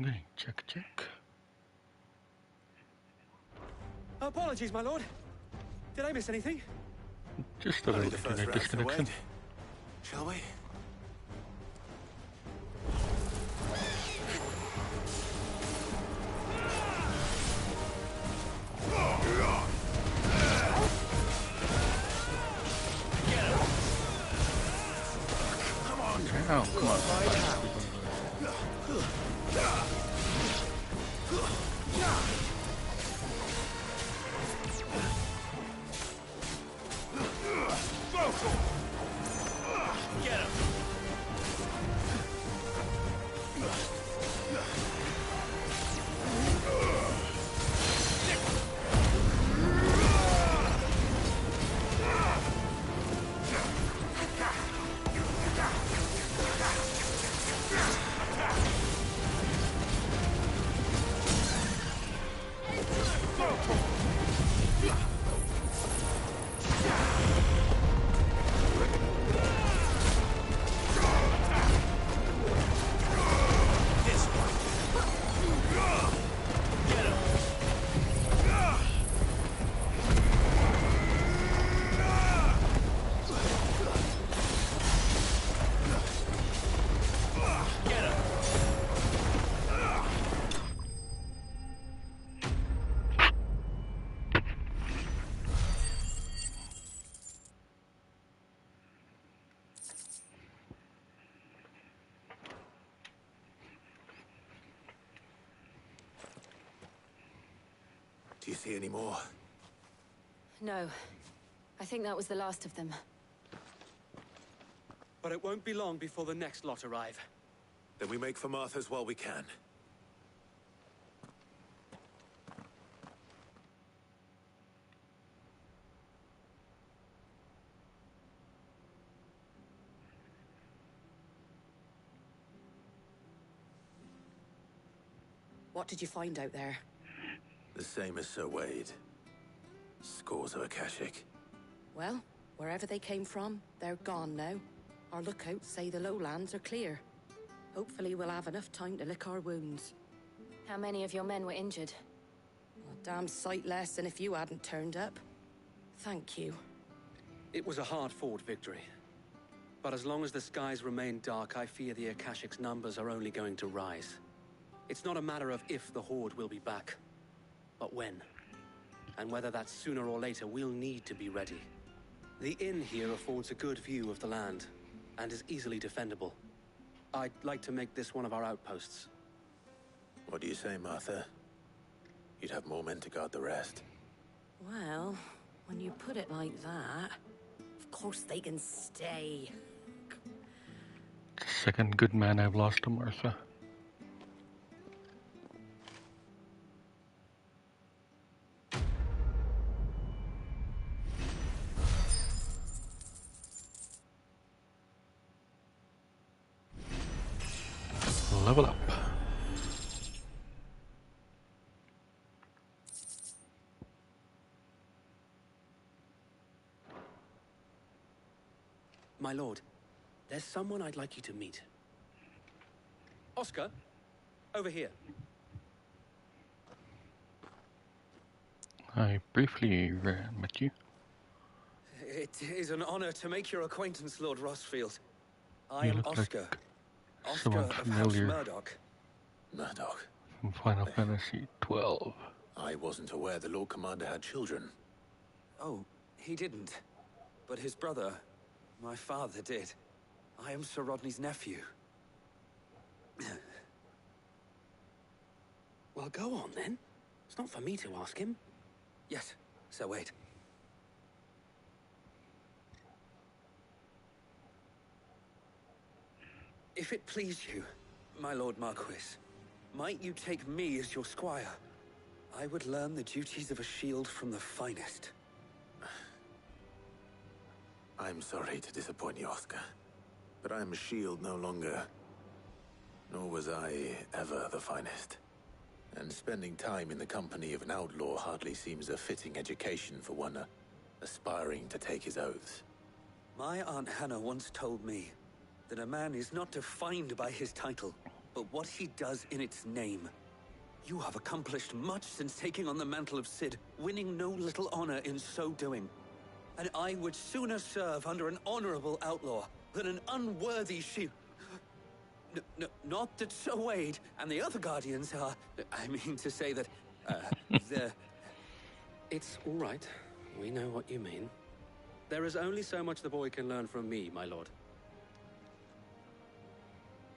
Okay, check. Apologies, my lord. Did I miss anything? Just a Only little the first internet rounds to disconnection. wait. Shall we? Oh, come on. Get him! Do you see any more? No. I think that was the last of them. But it won't be long before the next lot arrive. Then we make for Martha's while we can. What did you find out there? The same as Sir Wade. Scores of Akashic. Well, wherever they came from, they're gone now. Our lookouts say the lowlands are clear. Hopefully we'll have enough time to lick our wounds. How many of your men were injured? A damn sight less than if you hadn't turned up. Thank you. It was a hard-fought victory. But as long as the skies remain dark, I fear the Akashic's numbers are only going to rise. It's not a matter of if the Horde will be back, but when. And whether that's sooner or later, we'll need to be ready. The inn here affords a good view of the land, and is easily defendable. I'd like to make this one of our outposts. What do you say, Martha? You'd have more men to guard the rest. Well, when you put it like that, of course they can stay. Second good man I've lost to Martha. Level up. My lord, there's someone I'd like you to meet. Oscar, over here. I briefly met you. It is an honor to make your acquaintance, Lord Rosfield. I You am look like Oscar. Oscar someone of House familiar. Murdoch. Murdoch. From Final Fantasy 12. I wasn't aware the Lord Commander had children. Oh, he didn't. But his brother, my father, did. I am Sir Rodney's nephew. Well, go on then. It's not for me to ask him. Yes, Sir Wade. If it please you, my Lord Marquis, might you take me as your squire? I would learn the duties of a shield from the finest. I'm sorry to disappoint you, Oscar. But I'm a shield no longer. Nor was I ever the finest. And spending time in the company of an outlaw hardly seems a fitting education for one aspiring to take his oaths. My Aunt Hannah once told me that a man is not defined by his title, but what he does in its name. You have accomplished much since taking on the mantle of Cid, winning no little honor in so doing. And I would sooner serve under an honorable outlaw than an unworthy shield. Not that Sir Wade and the other Guardians are... I mean to say that, they're... It's all right. We know what you mean. There is only so much the boy can learn from me, my lord.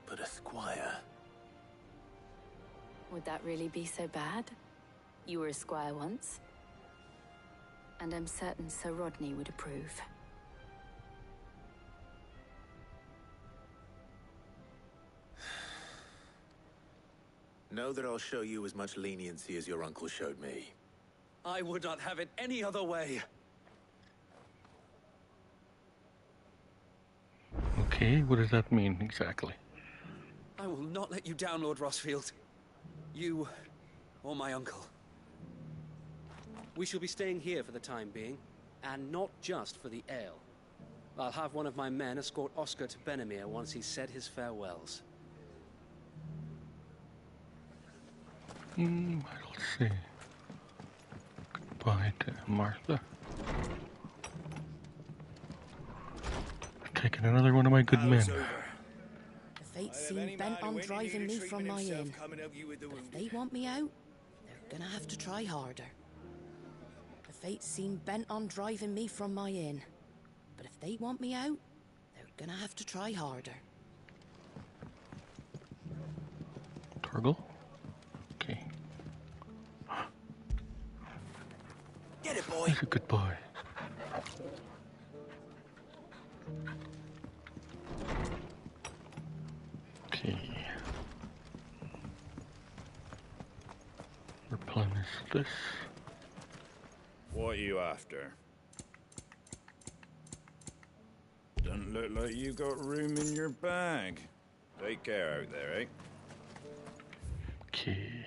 But a squire... Would that really be so bad? You were a squire once. And I'm certain Sir Rodney would approve. Know that I'll show you as much leniency as your uncle showed me. I would not have it any other way. Okay, what does that mean exactly? I will not let you down, Lord Rosfield. You or my uncle. We shall be staying here for the time being, and not just for the ale. I'll have one of my men escort Oscar to Benimir once he's said his farewells. Let's see. Goodbye to Martha. Taking another one of my good men. The fates seem bent on driving me from my inn. But if they want me out, they're gonna have to try harder. The fates seem bent on driving me from my inn. But if they want me out, they're gonna have to try harder. Torgal? Okay. Get it, boy! He's a good boy. Okay. Replenish this. What are you after? Doesn't look like you got room in your bag. Take care out there, eh? Okay.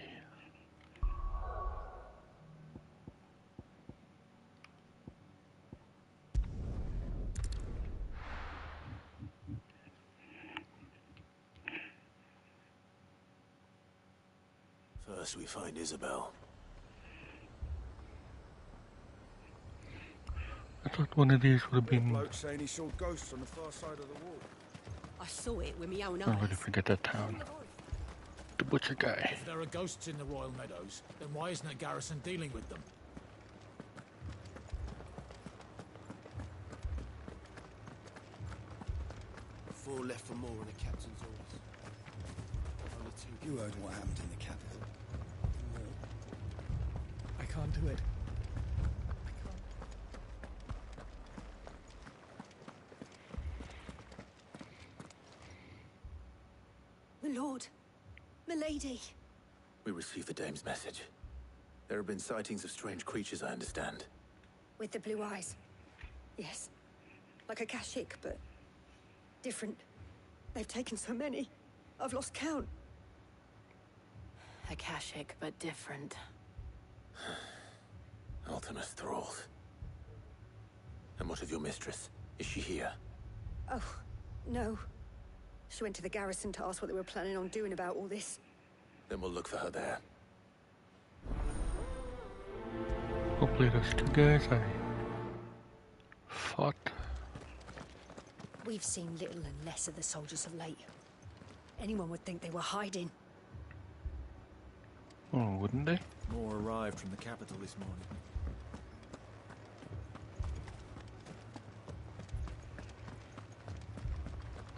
First we find Isabel. I thought one of these would have been... Bloke saying he saw ghosts on the far side of the wall. I saw it with my own I already eyes. forget that town. The butcher guy. If there are ghosts in the Royal Meadows, then why isn't a garrison dealing with them? 4 left for more on the captain's orders. Only 2. You heard what happened in the capital. I can't do it. My lord, my lady. We received the dame's message. There have been sightings of strange creatures, I understand. With the blue eyes. Yes. Like a Kashik, but different. They've taken so many. I've lost count. Akashic, but different. Ultimus thralls. And what of your mistress? Is she here? Oh, no. She went to the garrison to ask what they were planning on doing about all this. Then we'll look for her there. Hopefully those two guys I fought. We've seen little and less of the soldiers of late. Anyone would think they were hiding. Oh, wouldn't they? More arrived from the capital this morning.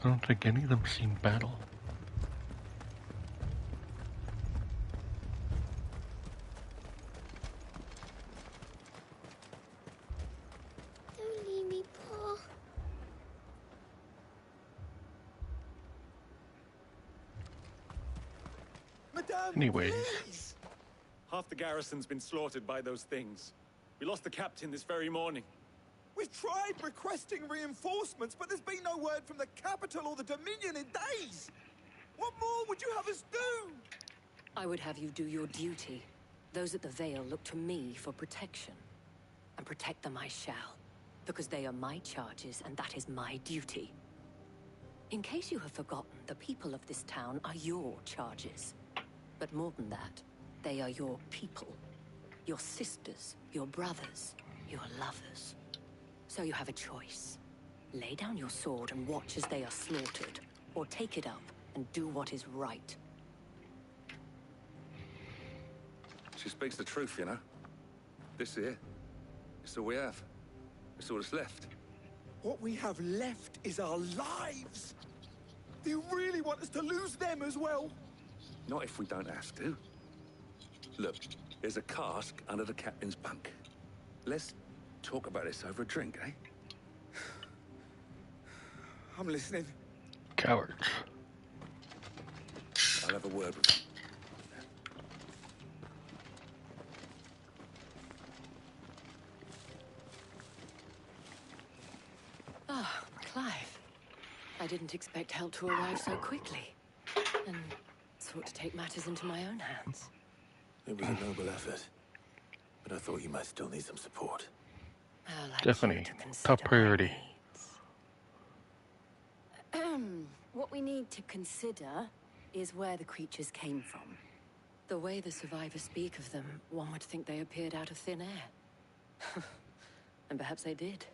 I don't think any of them seen battle. Don't leave me, Pa. Madame, Anyways. please! Half the garrison's been slaughtered by those things. We lost the captain this very morning. We've tried requesting reinforcements, but there's been no word from the capital or the Dominion in days! What more would you have us do? I would have you do your duty. Those at the Vale look to me for protection. And protect them I shall. Because they are my charges, and that is my duty. In case you have forgotten, the people of this town are your charges. But more than that, they are your people. Your sisters, your brothers, your lovers. So you have a choice. Lay down your sword and watch as they are slaughtered, or take it up and do what is right. She speaks the truth, you know. This here, it's all we have. It's all that's left. What we have left is our lives! Do you really want us to lose them as well? Not if we don't have to. Look, there's a cask under the captain's bunk. Let's talk about this over a drink, eh? I'm listening. Cowards. I'll have a word with him. Ah, Clive. I didn't expect help to arrive so quickly. And sought to take matters into my own hands. It was a noble effort, but I thought you might still need some support. I'd like Definitely. you to consider Top priority. my needs. What we need to consider is where the creatures came from. The way the survivors speak of them, one would think they appeared out of thin air. And perhaps they did.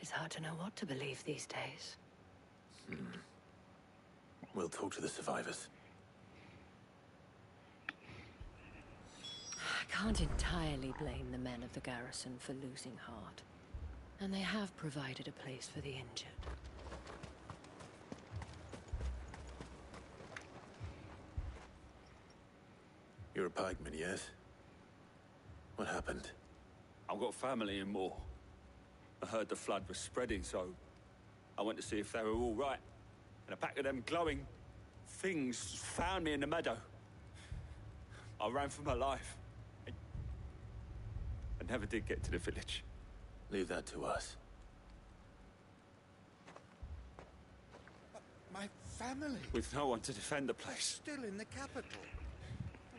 It's hard to know what to believe these days. We'll talk to the survivors. I can't entirely blame the men of the garrison for losing heart. And they have provided a place for the injured. You're a pikeman, yes? What happened? I've got family in Moor. I heard the flood was spreading, so I went to see if they were all right. And a pack of them glowing things found me in the meadow. I ran for my life. I never did get to the village. Leave that to us. My family. With no one to defend the place. Still in the capital.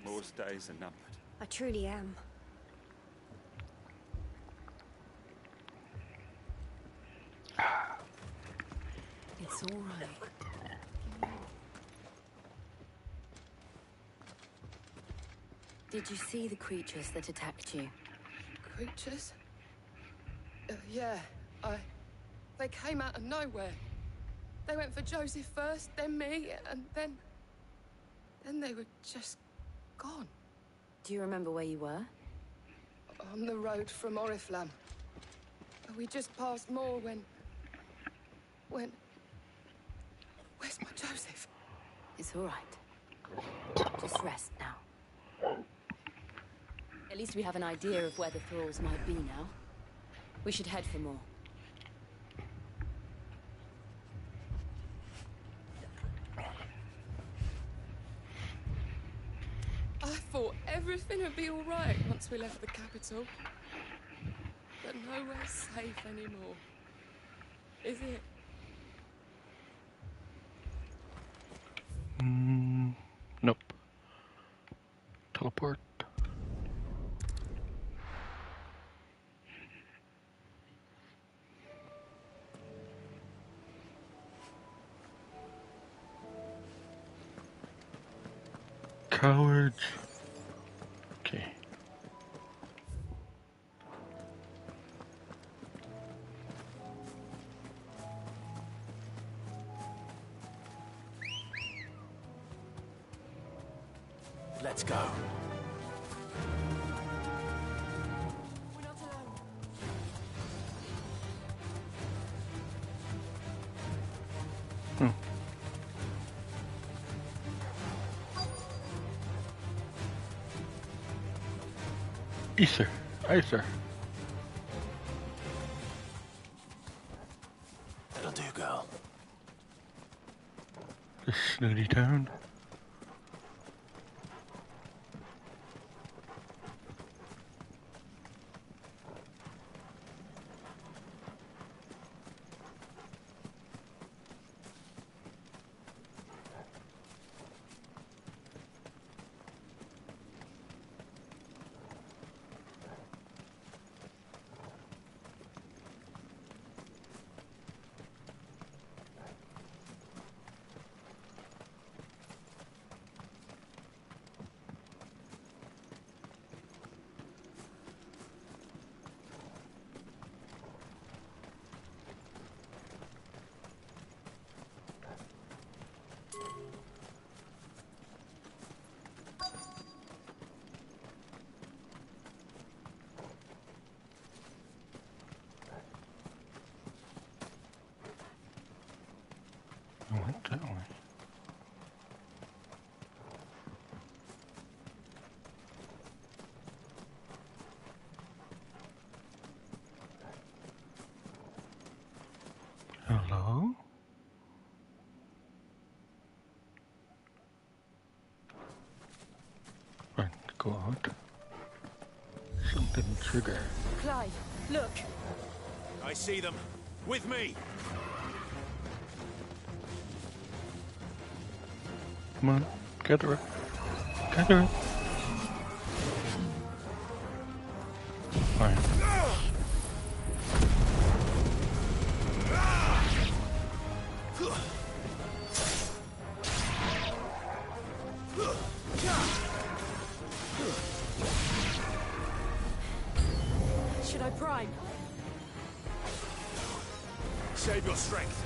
Moor's days are numbered. I truly am. It's all right. Did you see the creatures that attacked you? Creatures? Yeah, they came out of nowhere. They went for Joseph first, then me, and then they were just gone. Do you remember where you were? On the road from Oriflamme. We just passed Moor when... Where's my Joseph? It's all right. Just rest now. At least we have an idea of where the thralls might be now. We should head for more. I thought everything would be all right once we left the capital. But nowhere's safe anymore. Is it? Nope. Teleport. Cowards. Okay. Let's go. We're not alone. Ether. Ether. That'll do, girl. This snooty town. I went that way. Hello? Right, go out. Something trigger. Clive, look. I see them. With me. Come on, get her. Get her. Fine. Should I prime? Save your strength.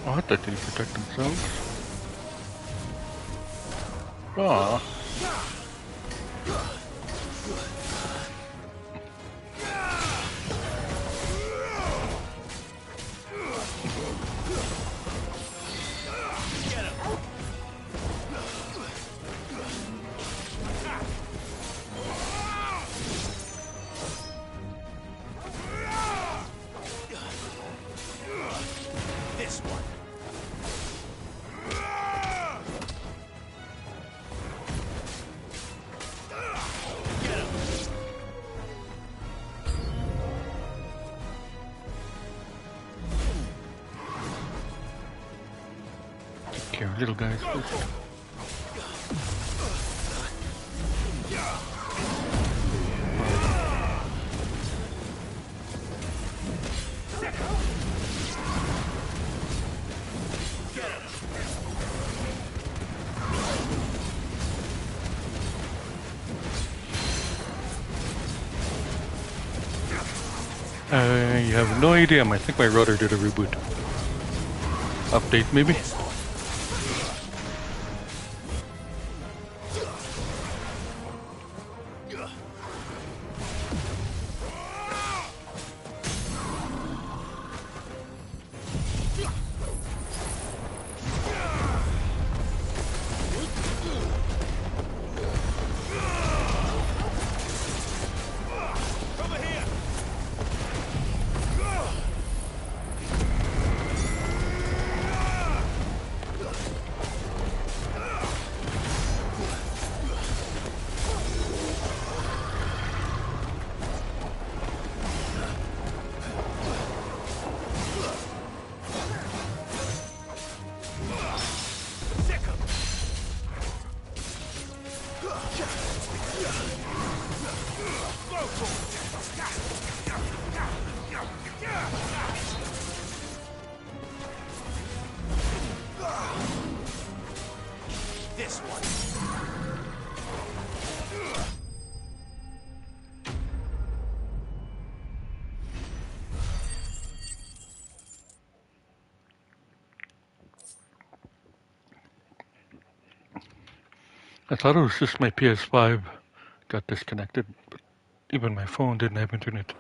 Oh, I thought they protect themselves. Ah. This one. Take care of little guys first. You have no idea. I think my router did a reboot. Update, maybe? This one. I thought it was just my PS5 got disconnected, but even my phone didn't have internet.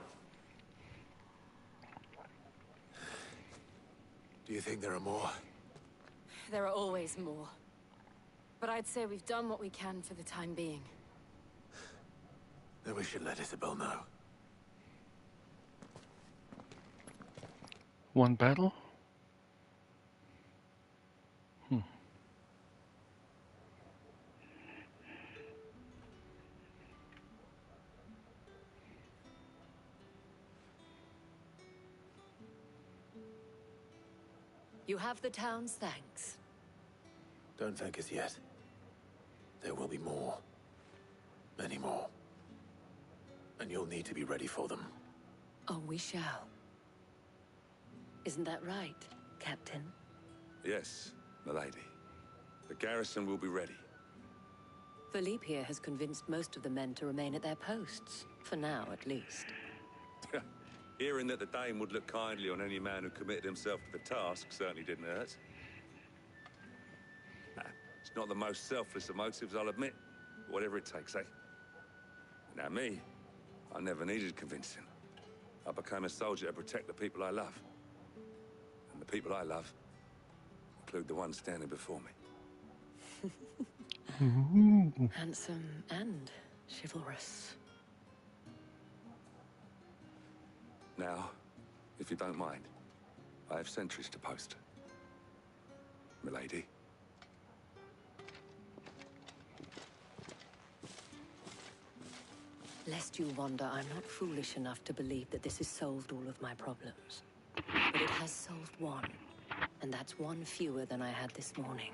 Do you think there are more? There are always more. But I'd say we've done what we can for the time being. Then we should let Isabel know. One battle? You have the town's thanks. Don't thank us yet. There will be more. Many more. And you'll need to be ready for them. Oh, we shall. Isn't that right, Captain? Yes, milady. The garrison will be ready. Philippe here has convinced most of the men to remain at their posts. For now, at least. Hearing that the Dane would look kindly on any man who committed himself to the task certainly didn't hurt. It's not the most selfless of motives, I'll admit. Whatever it takes, eh? Now me, I never needed convincing. I became a soldier to protect the people I love. And the people I love include the ones standing before me. Handsome and chivalrous. Now, if you don't mind, I have sentries to post. Milady. Lest you wonder, I'm not foolish enough to believe that this has solved all of my problems. But it has solved one, and that's one fewer than I had this morning.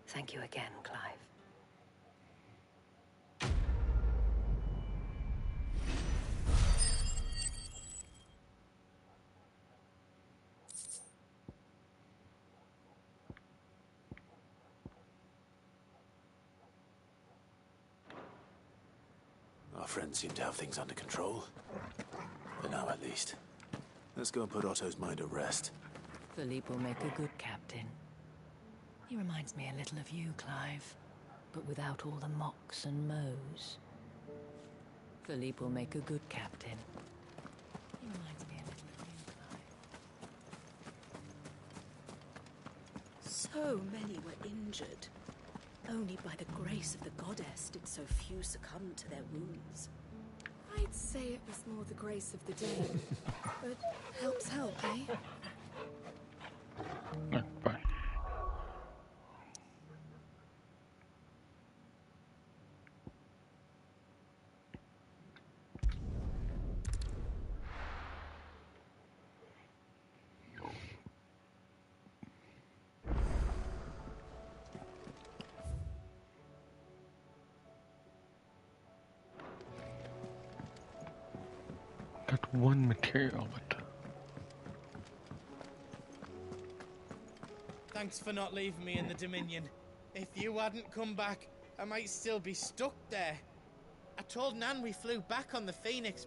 Thank you again, Clive. Our friends seem to have things under control. For now, at least. Let's go and put Otto's mind at rest. Philippe will make a good captain. He reminds me a little of you, Clive, but without all the mocks and mows. Philippe will make a good captain. He reminds me a little of you, Clive. So many were injured. Only by the grace of the goddess did so few succumb to their wounds. I'd say it was more the grace of the day. But helps help, eh? Bye. Got one material, but Thanks for not leaving me in the Dominion. If you hadn't come back, I might still be stuck there. I told Nan we flew back on the Phoenix,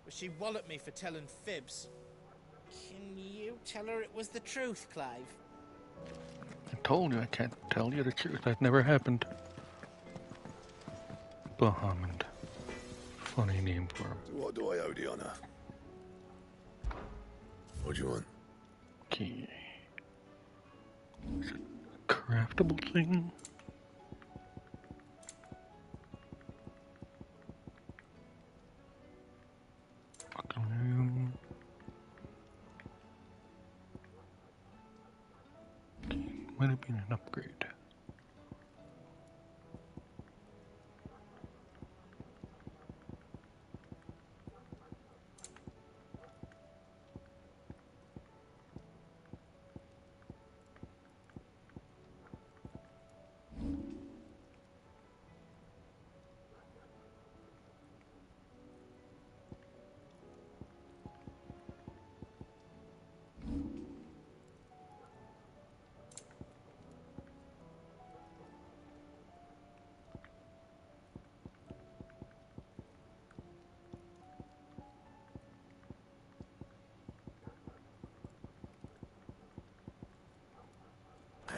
but she walloped me for telling fibs. Can you tell her it was the truth, Clive? I told you I can't tell you the truth. That never happened. Bahamond. Funny name for him. What do I owe the honor? What do you want? Key. Is it a craftable thing? Fucking room. Might have been an upgrade.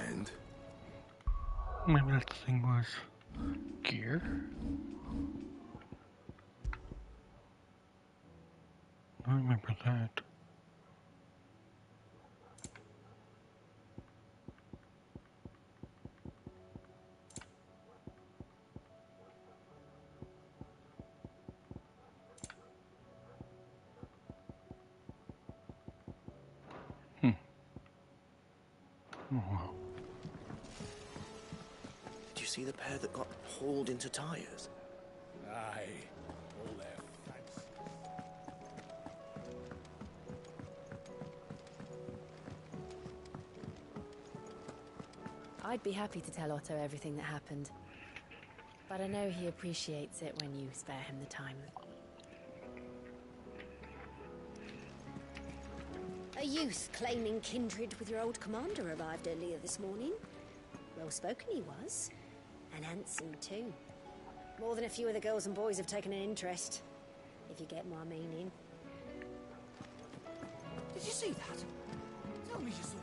And? Maybe that thing was gear? I remember that. Oh, wow. Do you see the pair that got hauled into tires? Aye. All their fads. I'd be happy to tell Otto everything that happened. But I know he appreciates it when you spare him the time. A youth claiming kindred with your old commander arrived earlier this morning. Well spoken he was. And handsome, too. More than a few of the girls and boys have taken an interest, if you get my meaning. Did you see that? Tell me you saw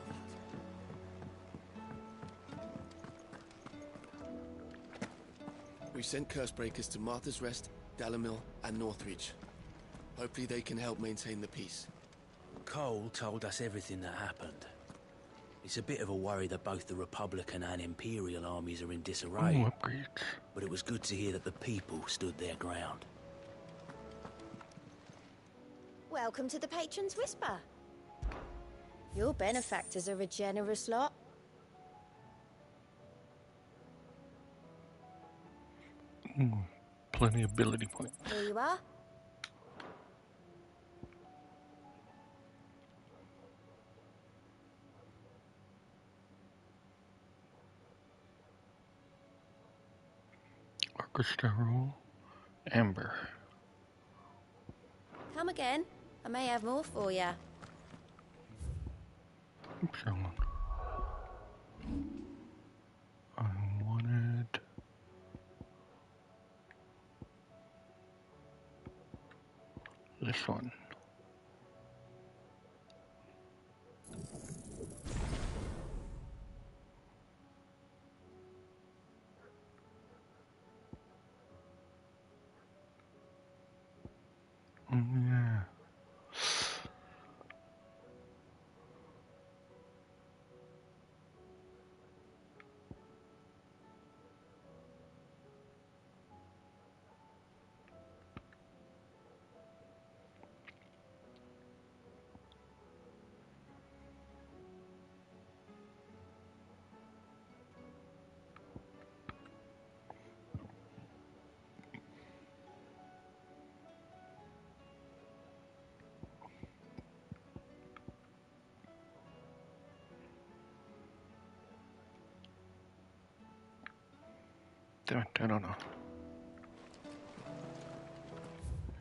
that. We sent Cursebreakers to Martha's Rest, Dalamil, and Northridge. Hopefully they can help maintain the peace. Cole told us everything that happened. It's a bit of a worry that both the Republican and Imperial armies are in disarray. Ooh, upgrades. But it was good to hear that the people stood their ground. Welcome to the Patron's Whisper. Your benefactors are a generous lot. Plenty of ability points. Here you are. Orchestra roll. Amber. Come again. I may have more for you. Oops, wrong one. I wanted... this one. Yeah. Damn it, I don't know.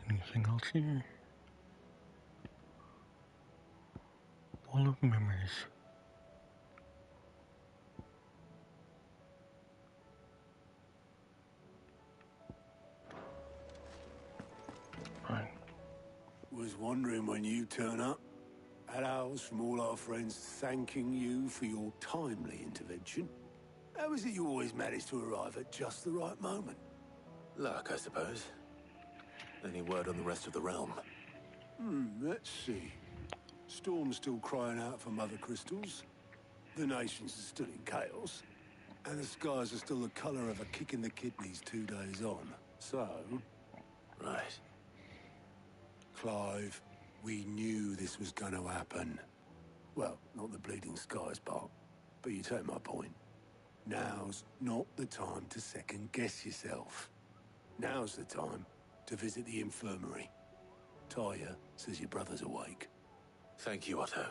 Anything else here? Wall of memories. Fine. Was wondering when you turn up. Hellos from all our friends thanking you for your timely intervention. How is it you always manage to arrive at just the right moment? Luck, I suppose. Any word on the rest of the realm? Let's see. Storm's still crying out for Mother Crystals. The nations are still in chaos. And the skies are still the colour of a kick in the kidneys 2 days on. So... Right. Clive, we knew this was going to happen. Well, not the bleeding skies part, but you take my point. Now's not the time to second-guess yourself. Now's the time to visit the infirmary. Taya says your brother's awake. Thank you, Otto.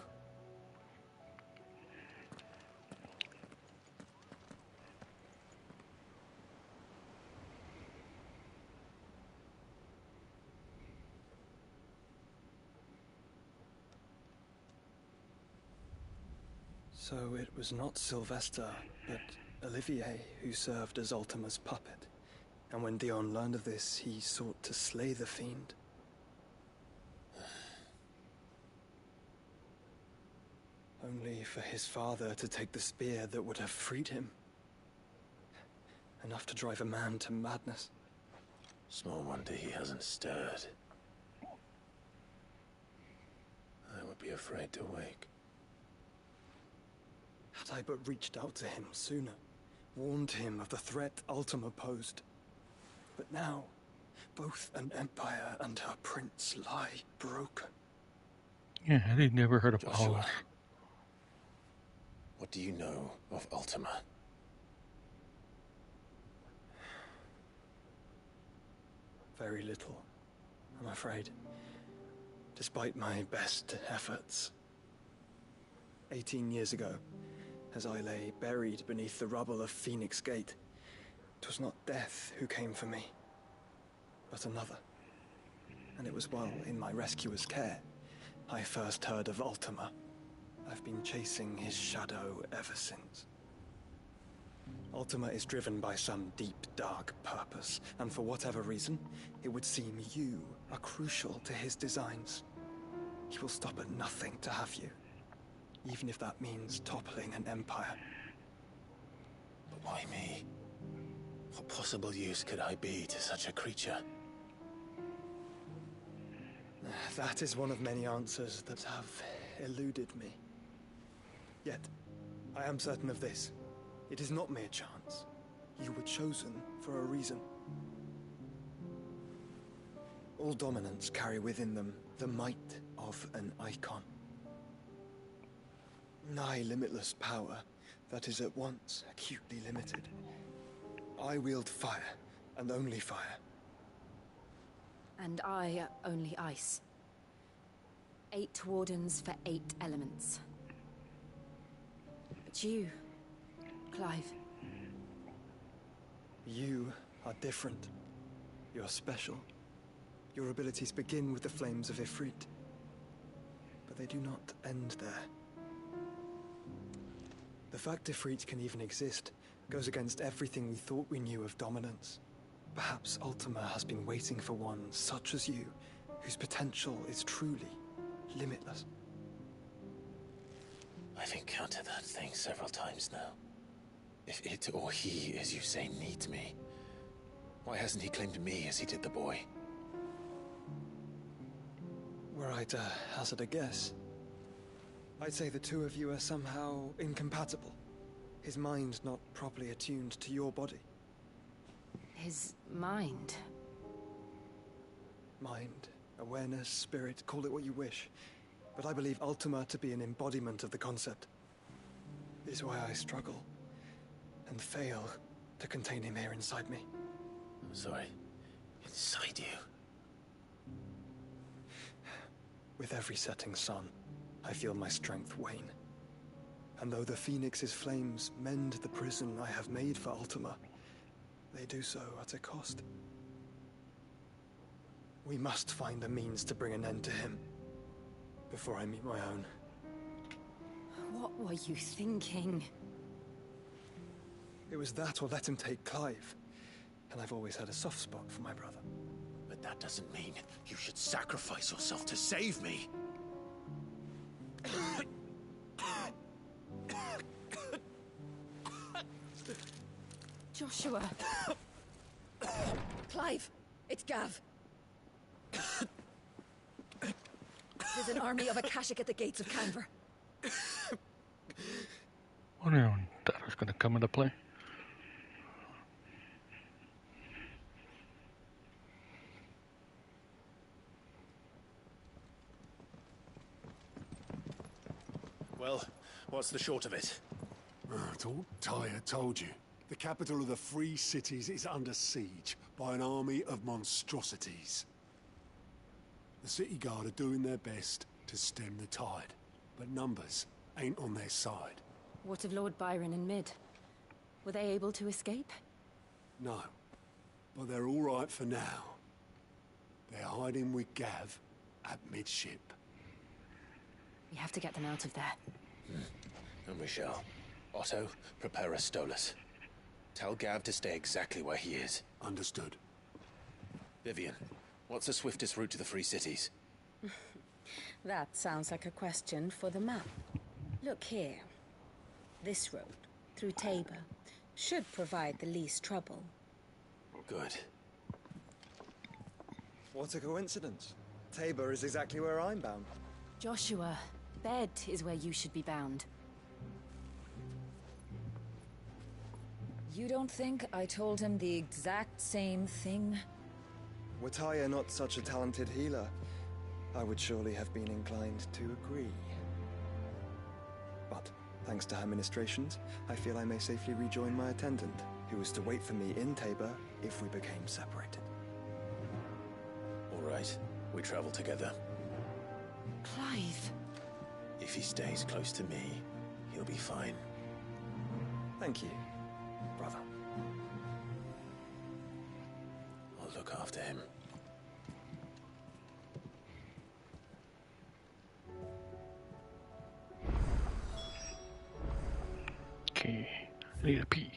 So it was not Sylvester, but Olivier who served as Ultima's puppet. And when Dion learned of this, he sought to slay the fiend. Only for his father to take the spear that would have freed him. Enough to drive a man to madness. Small wonder he hasn't stirred. I would be afraid to wake. Had I but reached out to him sooner, warned him of the threat Ultima posed. But now, both an empire and her prince lie broken. Yeah, they'd never heard of Joshua, Paulus. What do you know of Ultima? Very little, I'm afraid. Despite my best efforts. 18 years ago, as I lay buried beneath the rubble of Phoenix Gate, 'twas not death who came for me, but another. And it was while in my rescuer's care, I first heard of Ultima. I've been chasing his shadow ever since. Ultima is driven by some deep, dark purpose, and for whatever reason, it would seem you are crucial to his designs. He will stop at nothing to have you, even if that means toppling an empire. But why me? What possible use could I be to such a creature? That is one of many answers that have eluded me. Yet, I am certain of this. It is not mere chance. You were chosen for a reason. All dominants carry within them the might of an icon. Nigh limitless power that is at once acutely limited. I wield fire, and only fire. And I only ice. 8 wardens for 8 elements. But you, Clive. You are different. You're special. Your abilities begin with the flames of Ifrit. But they do not end there. The fact Ifrit can even exist goes against everything we thought we knew of dominance. Perhaps Ultima has been waiting for one such as you, whose potential is truly limitless. I've encountered that thing several times now. If it or he, as you say, needs me, why hasn't he claimed me as he did the boy? Were I to hazard a guess, I'd say the two of you are somehow incompatible. His mind not properly attuned to your body. His mind? Mind, awareness, spirit, call it what you wish. But I believe Ultima to be an embodiment of the concept. This is why I struggle and fail to contain him here inside me. I'm sorry. Inside you? With every setting sun, I feel my strength wane. And though the Phoenix's flames mend the prison I have made for Ultima, they do so at a cost. We must find a means to bring an end to him before I meet my own. What were you thinking? It was that or let him take Clive. And I've always had a soft spot for my brother. But that doesn't mean you should sacrifice yourself to save me. Joshua. Clive, it's Gav. There's an army of Akashic at the gates of Canver. I knew that was going to come into play. Well, what's the short of it? I thought Tyre told you. The capital of the Free Cities is under siege by an army of monstrosities. The city guard are doing their best to stem the tide, but numbers ain't on their side. What of Lord Byron and Mid? Were they able to escape? No, but they're all right for now. They're hiding with Gav at midship. We have to get them out of there. And we shall. Otto, prepare a Stolas. Tell Gav to stay exactly where he is. Understood. Vivian, what's the swiftest route to the Free Cities? That sounds like a question for the map. Look here. This road, through Tabor, should provide the least trouble. Good. What a coincidence. Tabor is exactly where I'm bound. Joshua, bed is where you should be bound. You don't think I told him the exact same thing? Were Tyre not such a talented healer, I would surely have been inclined to agree. But, thanks to her ministrations, I feel I may safely rejoin my attendant, who was to wait for me in Tabor if we became separated. All right, we travel together. Clive. If he stays close to me, he'll be fine. Thank you, brother. I'll look after him. Okay, I need a pee.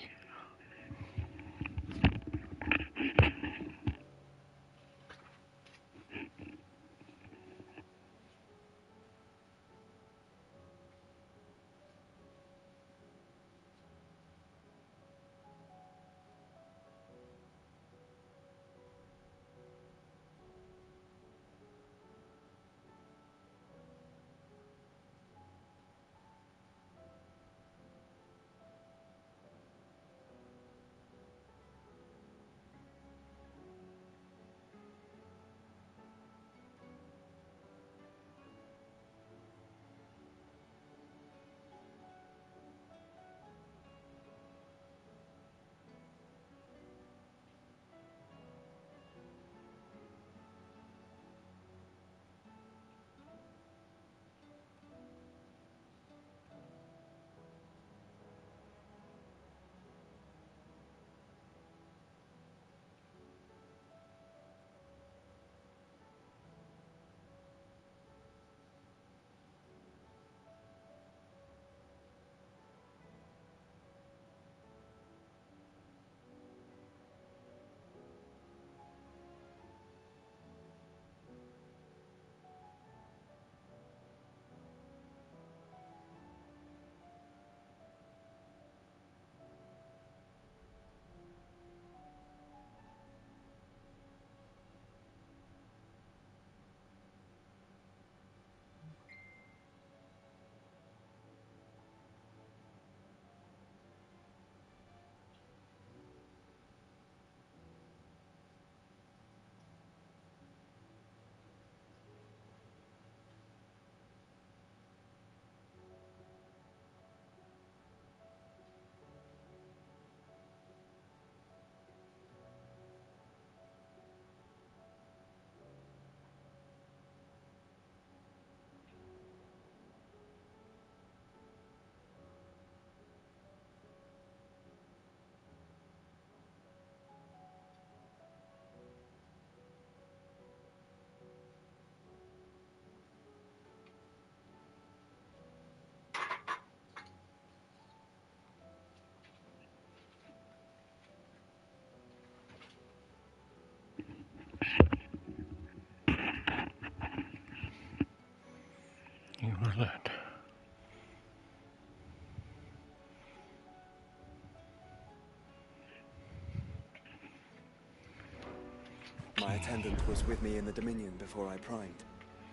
My attendant was with me in the Dominion before I primed.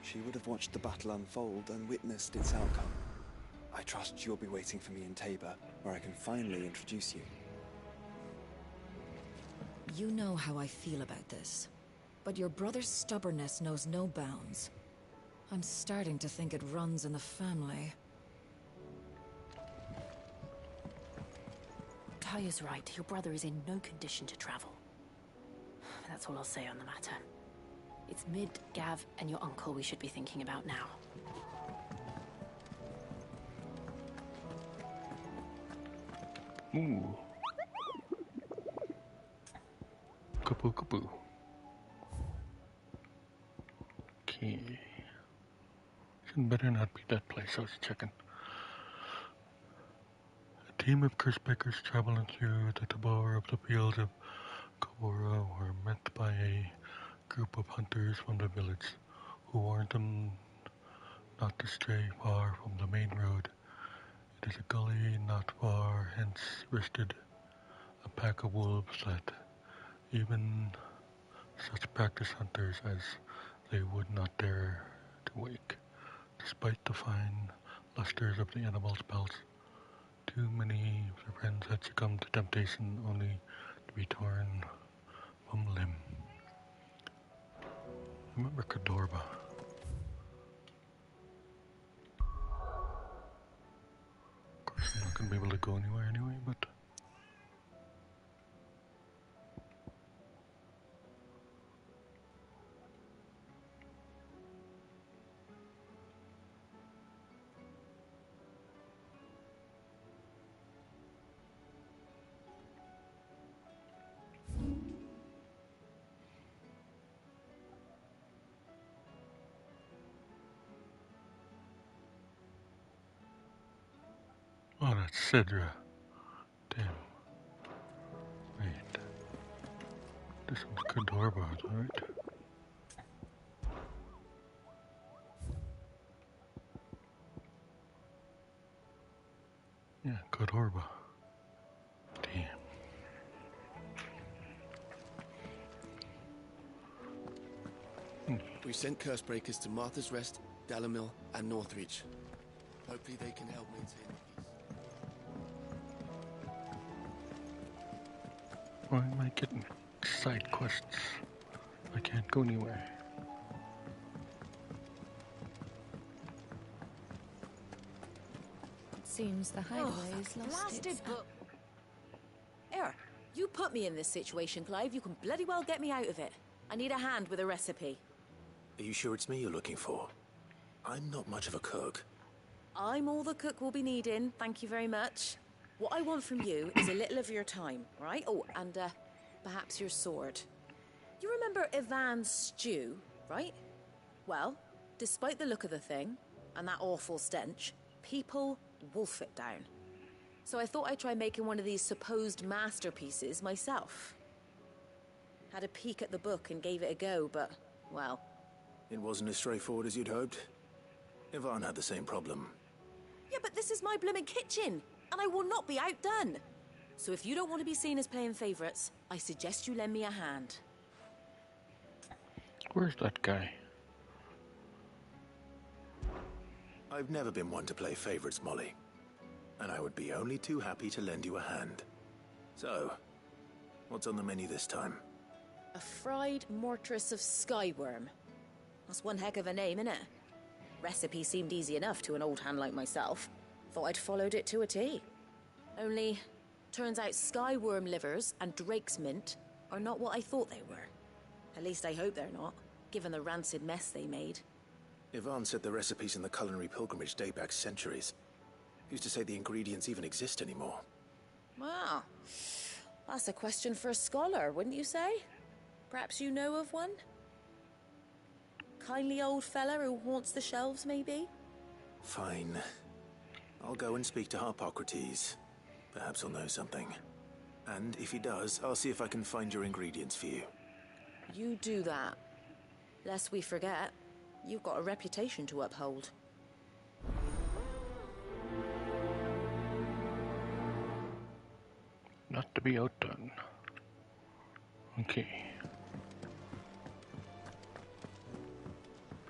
She would have watched the battle unfold and witnessed its outcome. I trust you'll be waiting for me in Tabor, where I can finally introduce you. You know how I feel about this, but your brother's stubbornness knows no bounds. I'm starting to think it runs in the family. Taya's right. Your brother is in no condition to travel. That's all I'll say on the matter. It's Mid, Gav, and your uncle we should be thinking about now. Ooh. Kapoo kapoo. Okay. It better not be that place I was checking. A team of curse-breakers traveling through the tabor of the fields of Kobora were met by a group of hunters from the village who warned them not to stray far from the main road. It is a gully not far hence rested a pack of wolves that even such practiced hunters as they would not dare to wake, despite the fine lusters of the animals' pelts. Too many of their friends had succumbed to temptation only to be torn from limb. Remember Cadorba. Of course, I'm not going to be able to go anywhere anyway, but... Oh, that's Cedra. Damn. Wait. This one's Cadorba, right? Yeah, Cadorba. Damn. We've sent Cursebreakers to Martha's Rest, Dalamil, and Northreach. Hopefully they can help maintain the peace. Why am I getting side quests? I can't go anywhere. Seems the hideaway's lost its... Here, you put me in this situation, Clive. You can bloody well get me out of it. I need a hand with a recipe. Are you sure it's me you're looking for? I'm not much of a cook. I'm all the cook will be needing, thank you very much. What I want from you is a little of your time, right? Oh, and perhaps your sword. You remember Ivan's stew, right? Well, despite the look of the thing, and that awful stench, people wolf it down. So I thought I'd try making one of these supposed masterpieces myself. Had a peek at the book and gave it a go, but, well... It wasn't as straightforward as you'd hoped. Ivan had the same problem. Yeah, but this is my blimmin' kitchen, and I will not be outdone. So if you don't want to be seen as playing favourites, I suggest you lend me a hand. Where's that guy? I've never been one to play favourites, Molly. And I would be only too happy to lend you a hand. So, what's on the menu this time? A fried mortress of skyworm. That's one heck of a name, innit? Recipe seemed easy enough to an old hand like myself. Thought I'd followed it to a T. Only, turns out skyworm livers and drake's mint are not what I thought they were. At least I hope they're not, given the rancid mess they made. Ivan said the recipes in the culinary pilgrimage date back centuries. Who's to say the ingredients even exist anymore? Wow. That's a question for a scholar, wouldn't you say? Perhaps you know of one? Kindly old fella who haunts the shelves, maybe? Fine. I'll go and speak to Harpocrates. Perhaps he'll know something. And if he does, I'll see if I can find your ingredients for you. You do that. Lest we forget, you've got a reputation to uphold. Not to be outdone. Okay.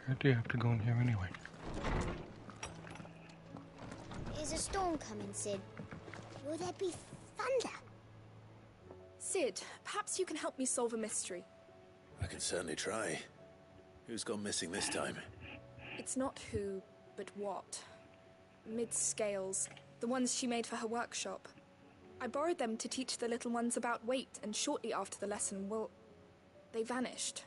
Where do you have to go in here anyway? Is a storm coming, Sid? Will there be thunder? Sid, perhaps you can help me solve a mystery. I can certainly try. Who's gone missing this time? It's not who, but what. Mid-scales, the ones she made for her workshop. I borrowed them to teach the little ones about weight, and shortly after the lesson, well, they vanished.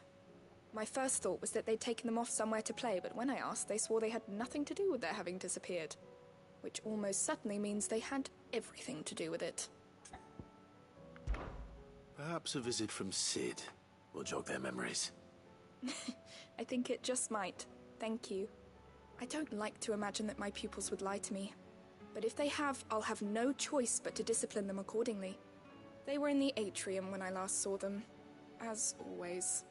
My first thought was that they'd taken them off somewhere to play, but when I asked, they swore they had nothing to do with their having disappeared. Which almost certainly means they had everything to do with it. Perhaps a visit from Sid will jog their memories. I think it just might. Thank you. I don't like to imagine that my pupils would lie to me. But if they have, I'll have no choice but to discipline them accordingly. They were in the atrium when I last saw them, as always.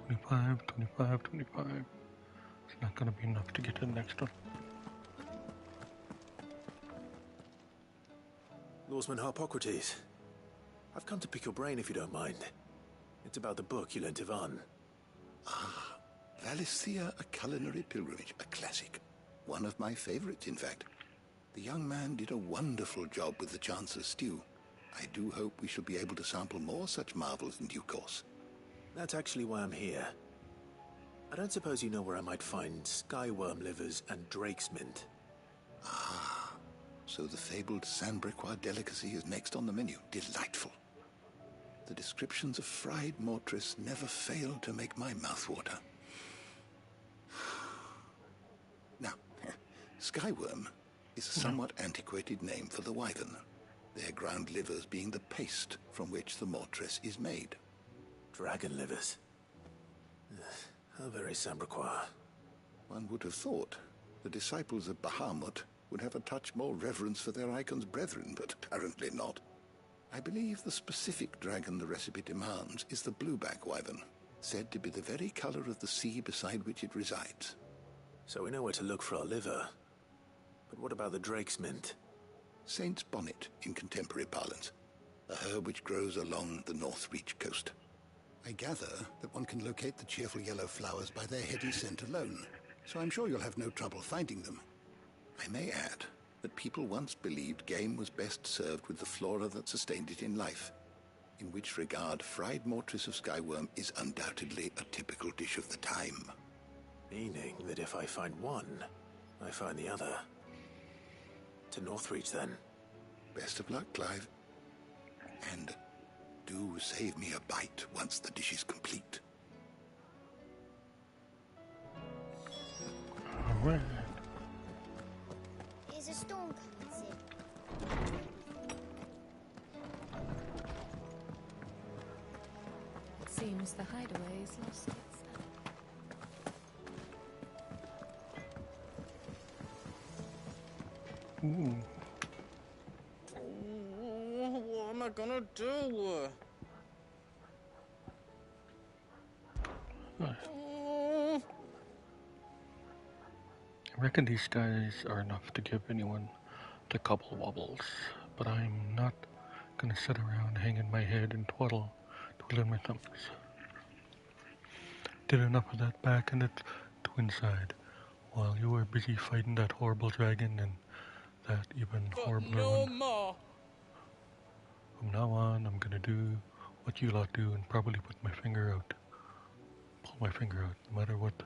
$25, $25, $25. It's not gonna be enough to get to the next one. Lawsman Harpocrates. I've come to pick your brain if you don't mind. It's about the book you lent Ivan. Ah, Valisthea, A Culinary Pilgrimage, a classic. One of my favorites, in fact. The young man did a wonderful job with the Chance's stew. I do hope we shall be able to sample more such marvels in due course. That's actually why I'm here. I don't suppose you know where I might find skyworm livers and drake's mint. Ah, so the fabled Sanbriquois delicacy is next on the menu. Delightful. The descriptions of fried mortress never fail to make my mouth water. Now, skyworm is a somewhat antiquated name for the wyvern, their ground livers being the paste from which the mortress is made. Dragon livers. How very Sanbriquois. One would have thought the disciples of Bahamut would have a touch more reverence for their icon's brethren, but apparently not. I believe the specific dragon the recipe demands is the blueback wyvern, said to be the very color of the sea beside which it resides. So we know where to look for our liver. But what about the drake's mint? Saint's bonnet in contemporary parlance, a herb which grows along the North Reach coast. I gather that one can locate the cheerful yellow flowers by their heady scent alone, so I'm sure you'll have no trouble finding them. I may add that people once believed game was best served with the flora that sustained it in life, in which regard fried mortress of skyworm is undoubtedly a typical dish of the time. Meaning that if I find one, I find the other. To Northreach, then. Best of luck, Clive. And do save me a bite once the dish is complete. All right. Is a storm coming, Sid? It seems the hideaway is lost its Ooh. What am I gonna do? I reckon these guys are enough to give anyone the couple wobbles, but I'm not gonna sit around hanging my head and twiddling my thumbs. Did enough of that back in the twin side, while you were busy fighting that horrible dragon and that even horribler one. More. From now on, I'm gonna do what you lot do and probably put my finger out. Pull my finger out, no matter what.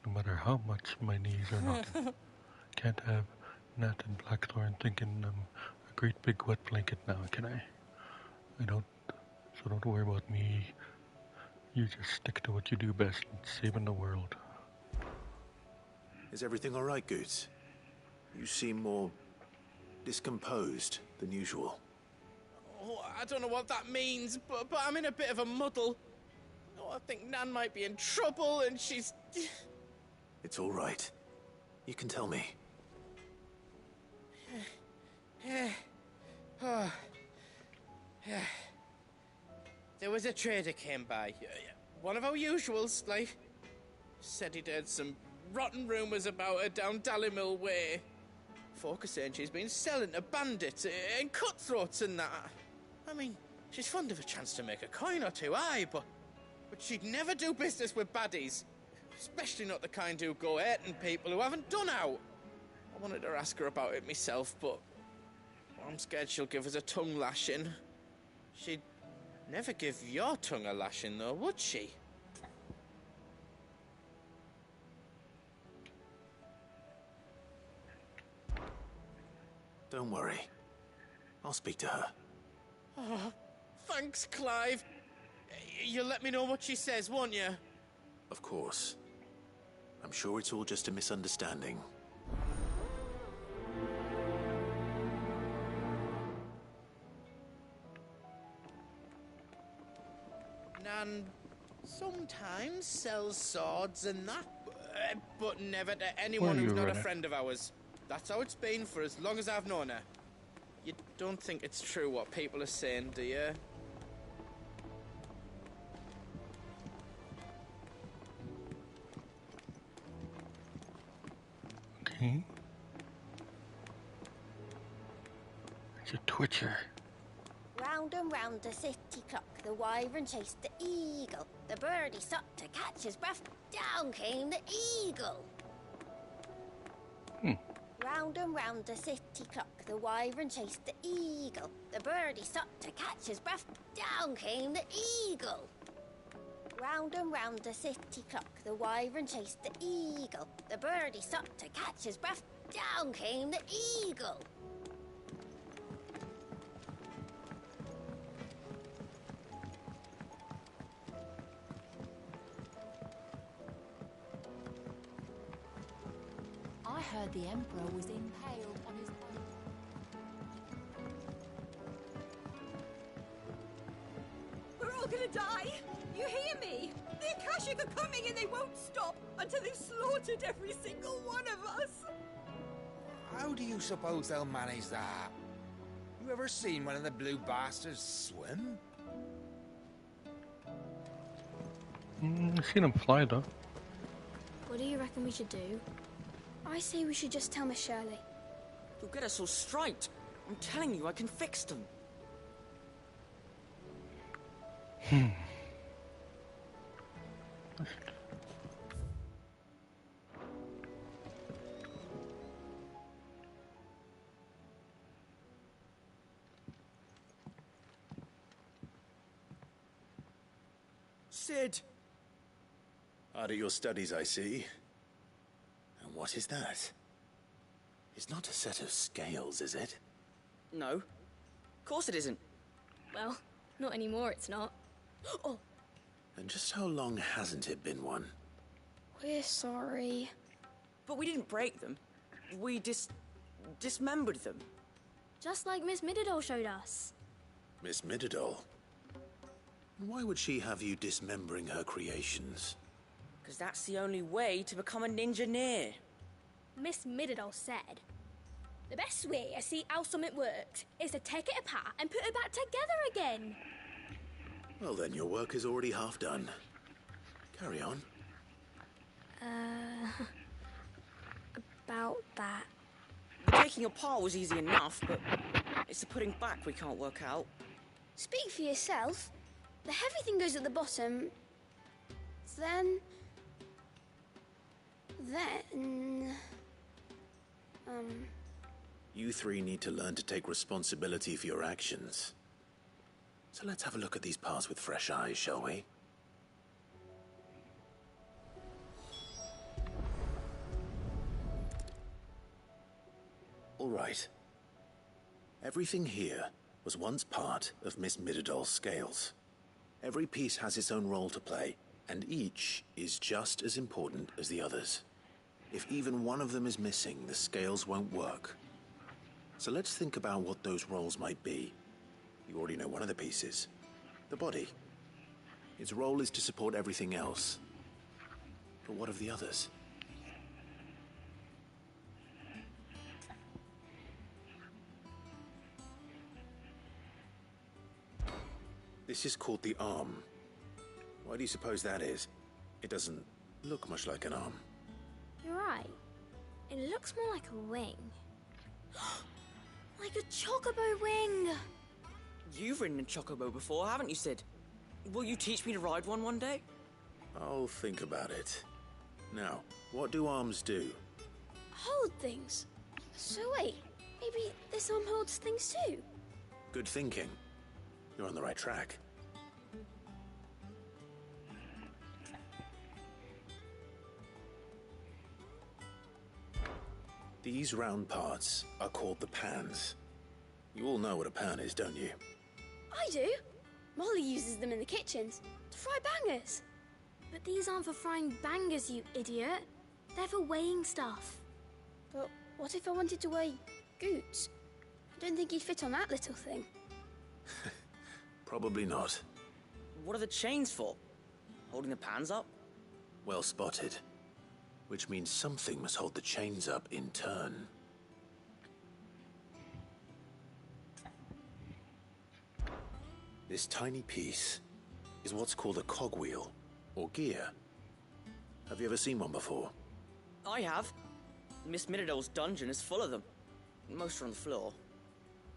No matter how much my knees are knocking. Can't have Nat and Blackthorn thinking I'm a great big wet blanket now, can I? So don't worry about me. You just stick to what you do best, saving the world. Is everything all right, Goots? You seem more discomposed than usual. Oh, I don't know what that means, but I'm in a bit of a muddle. Oh, I think Nan might be in trouble, and she's... It's all right. You can tell me. There was a trader came by. One of our usuals, like. Said he'd heard some rotten rumours about her down Dalimil way. Folk are saying she's been selling to bandits and cutthroats and that. I mean, She's fond of a chance to make a coin or two, aye, but she'd never do business with baddies. Especially not the kind who go hurting people who haven't done out. I wanted to ask her about it myself, but I'm scared she'll give us a tongue lashing. She'd never give your tongue a lashing, though, would she? Don't worry. I'll speak to her. Oh, thanks, Clive. You'll let me know what she says, won't you? Of course. I'm sure it's all just a misunderstanding. Nan sometimes sells swords and that, but never to anyone who's not a friend of ours. That's how it's been for as long as I've known her. You don't think it's true what people are saying, do you? Okay. It's a twitcher. Round and round the city clock, the wyvern chased the eagle. The birdie stopped to catch his breath, down came the eagle. Round and round the city clock, the wyvern chased the eagle. The birdie stopped to catch his breath, down came the eagle. Round and round the city clock, the wyvern chased the eagle. The birdie stopped to catch his breath, down came the eagle. I heard the Emperor was impaled on his boat. We're all gonna die! You hear me? The Akashic are coming and they won't stop until they've slaughtered every single one of us! How do you suppose they'll manage that? You ever seen one of the blue bastards swim? I've seen him fly, though. What do you reckon we should do? I say we should just tell Miss Shirley. You'll get us all straight. I'm telling you, I can fix them. Sid! Hard at your studies, I see. And what is that? It's not a set of scales, is it? No. Of course it isn't. Well, not anymore, it's not. Oh! And just how long hasn't it been one? We're sorry. But we didn't break them. We dismembered them. Just like Miss Mididol showed us. Miss Mididol? Why would she have you dismembering her creations? Because that's the only way to become a ninja-neer. Miss Mididol said, the best way to see how something works is to take it apart and put it back together again. Well then, your work is already half done. Carry on. About that. The taking apart was easy enough, but it's the putting back we can't work out. Speak for yourself. The heavy thing goes at the bottom. Then... You three need to learn to take responsibility for your actions. So let's have a look at these parts with fresh eyes, shall we? All right. Everything here was once part of Miss Mididol's scales. Every piece has its own role to play, and each is just as important as the others. If even one of them is missing, the scales won't work. So let's think about what those roles might be. You already know one of the pieces. The body. Its role is to support everything else. But what of the others? This is called the arm. Why do you suppose that is? It doesn't look much like an arm. You're right. It looks more like a wing. Like a chocobo wing! You've ridden a chocobo before, haven't you, Sid? Will you teach me to ride one day? I'll think about it. Now, what do arms do? Hold things. So wait, maybe this arm holds things too? Good thinking. You're on the right track. These round parts are called the pans. You all know what a pan is, don't you? I do. Molly uses them in the kitchens to fry bangers. But these aren't for frying bangers, you idiot. They're for weighing stuff. But what if I wanted to weigh Goots? I don't think he'd fit on that little thing. Probably not. What are the chains for? Holding the pans up? Well spotted. Which means something must hold the chains up in turn. This tiny piece is what's called a cogwheel, or gear. Have you ever seen one before? I have. Miss Miradol's dungeon is full of them. Most are on the floor.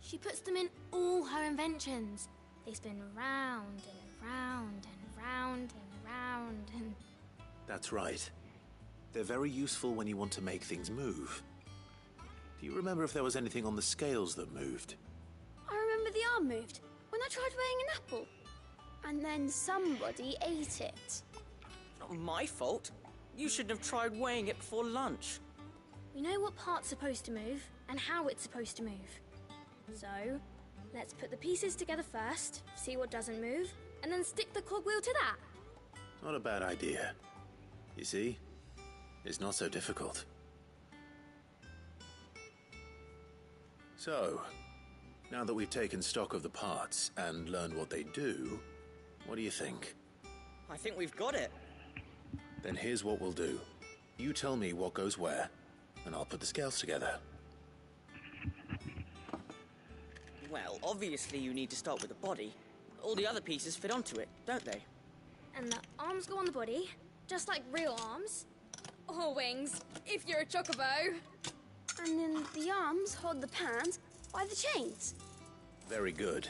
She puts them in all her inventions. They spin round and round and round and round and... That's right. They're very useful when you want to make things move. Do you remember if there was anything on the scales that moved? I remember the arm moved when I tried weighing an apple. And then somebody ate it. Not my fault. You shouldn't have tried weighing it before lunch. We know what part's supposed to move and how it's supposed to move. So, let's put the pieces together first, see what doesn't move, and then stick the cogwheel to that. Not a bad idea. You see? It's not so difficult. So, now that we've taken stock of the parts and learned what they do, what do you think? I think we've got it. Then here's what we'll do. You tell me what goes where, and I'll put the scales together. Well, obviously you need to start with the body. All the other pieces fit onto it, don't they? And the arms go on the body, just like real arms. Or wings, if you're a chocobo. And then the arms hold the pans by the chains. Very good.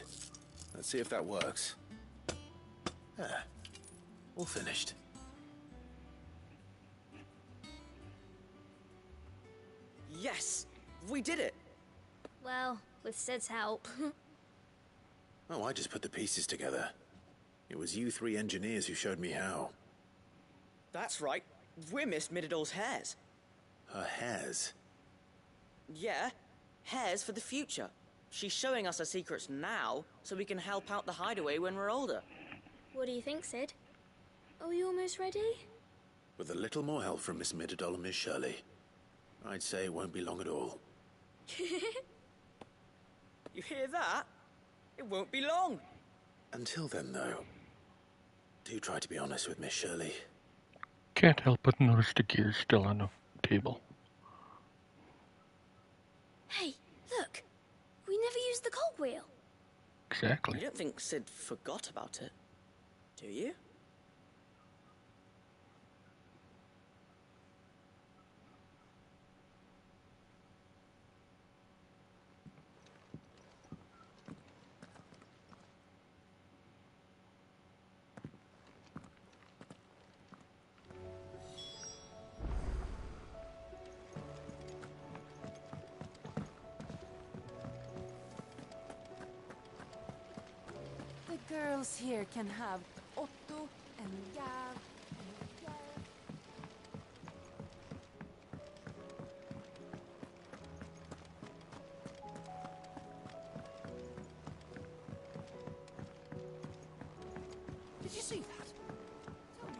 Let's see if that works. Ah, all finished. Yes! We did it! Well, with Sid's help. Oh, I just put the pieces together. It was you three engineers who showed me how. That's right. We're Miss Miradol's hares. Her hairs? Yeah, hares for the future. She's showing us her secrets now, so we can help out the hideaway when we're older. What do you think, Sid? Are we almost ready? With a little more help from Miss Miradol and Miss Shirley, I'd say it won't be long at all. You hear that? It won't be long. Until then, though, do try to be honest with Miss Shirley. Can't help but notice the gear's still on the table. Hey, look! We never used the cogwheel. Exactly. You don't think Sid forgot about it, do you? The girls here can have Otto and Gav and Gav. Did you see that? Tell me.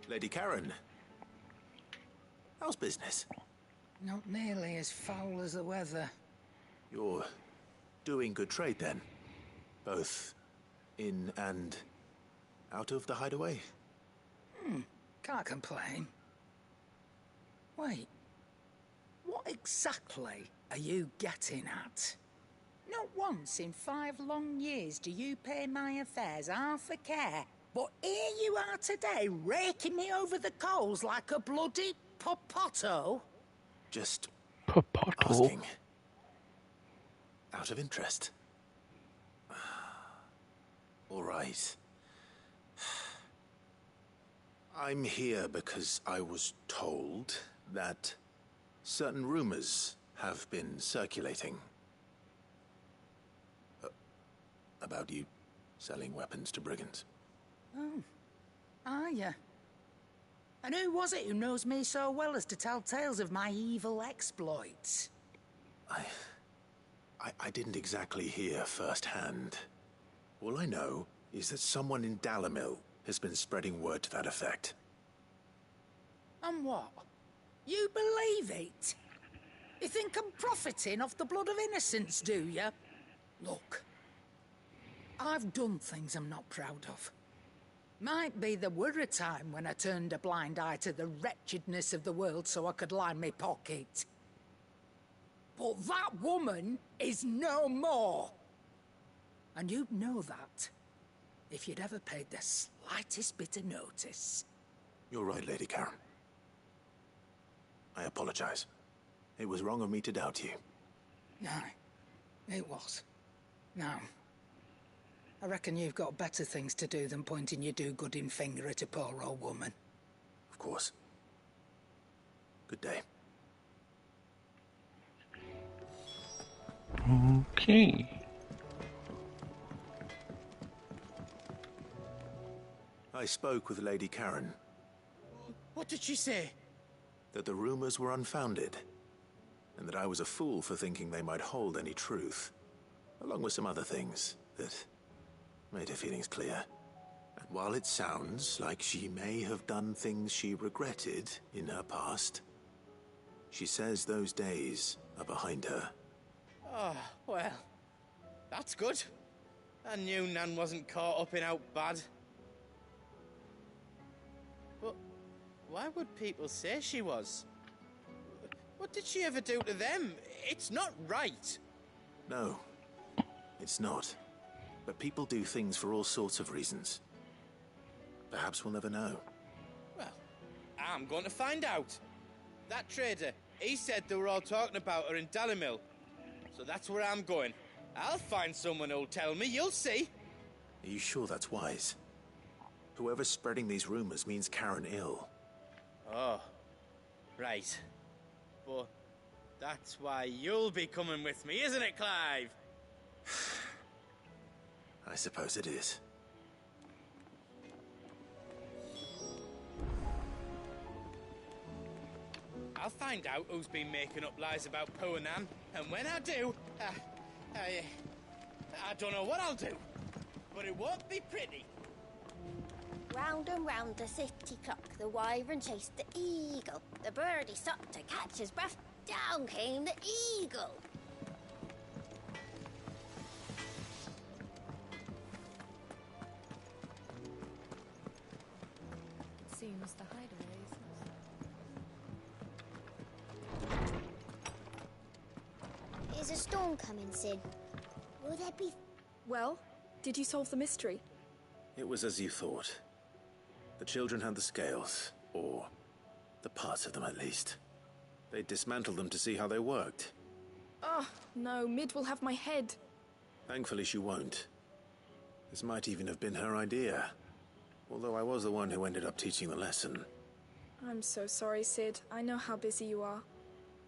Lady Karen, how's business? Not nearly as foul as the weather. You're doing good trade then? Both in and out of the hideaway? Can't complain. Wait, what exactly are you getting at? Not once in 5 long years do you pay my affairs half a care. But here you are today, raking me over the coals like a bloody popoto. Just Popoto. asking. Out of interest. All right. I'm here because I was told that certain rumors have been circulating. About you selling weapons to brigands. Oh, are you? And who was it who knows me so well as to tell tales of my evil exploits? I didn't exactly hear firsthand. All I know is that someone in Dalamil has been spreading word to that effect. And what? You believe it? You think I'm profiting off the blood of innocents, do you? Look, I've done things I'm not proud of. Might be there were a time when I turned a blind eye to the wretchedness of the world so I could line my pocket. But that woman is no more. And you'd know that if you'd ever paid the slightest bit of notice. You're right, Lady Karen. I apologize. It was wrong of me to doubt you. No, it was. Now, I reckon you've got better things to do than pointing your do-gooding finger at a poor old woman. Of course. Good day. Okay. I spoke with Lady Karen. What did she say? That the rumors were unfounded, and that I was a fool for thinking they might hold any truth, along with some other things that made her feelings clear. And while it sounds like she may have done things she regretted in her past, she says those days are behind her. Oh, well, that's good. I knew Nan wasn't caught up in out bad. But why would people say she was? What did she ever do to them? It's not right. No, it's not. But people do things for all sorts of reasons. Perhaps we'll never know. Well, I'm going to find out. That trader, he said they were all talking about her in Dalamil. So that's where I'm going. I'll find someone who'll tell me, you'll see. Are you sure that's wise? Whoever's spreading these rumors means Karen ill. Oh, right. But that's why you'll be coming with me, isn't it, Clive? I suppose it is. I'll find out who's been making up lies about Poe and Nan, and when I do, I don't know what I'll do, but it won't be pretty. Round and round the city clock, the wyvern chased the eagle. The birdie stopped to catch his breath. Down came the eagle. It seems the hideaways. Is a storm coming, Sid? Will there be... Well, did you solve the mystery? It was as you thought. The children had the scales, or the parts of them at least. They dismantled them to see how they worked. Oh, no, Mid will have my head. Thankfully she won't. This might even have been her idea. Although I was the one who ended up teaching the lesson. I'm so sorry, Sid. I know how busy you are.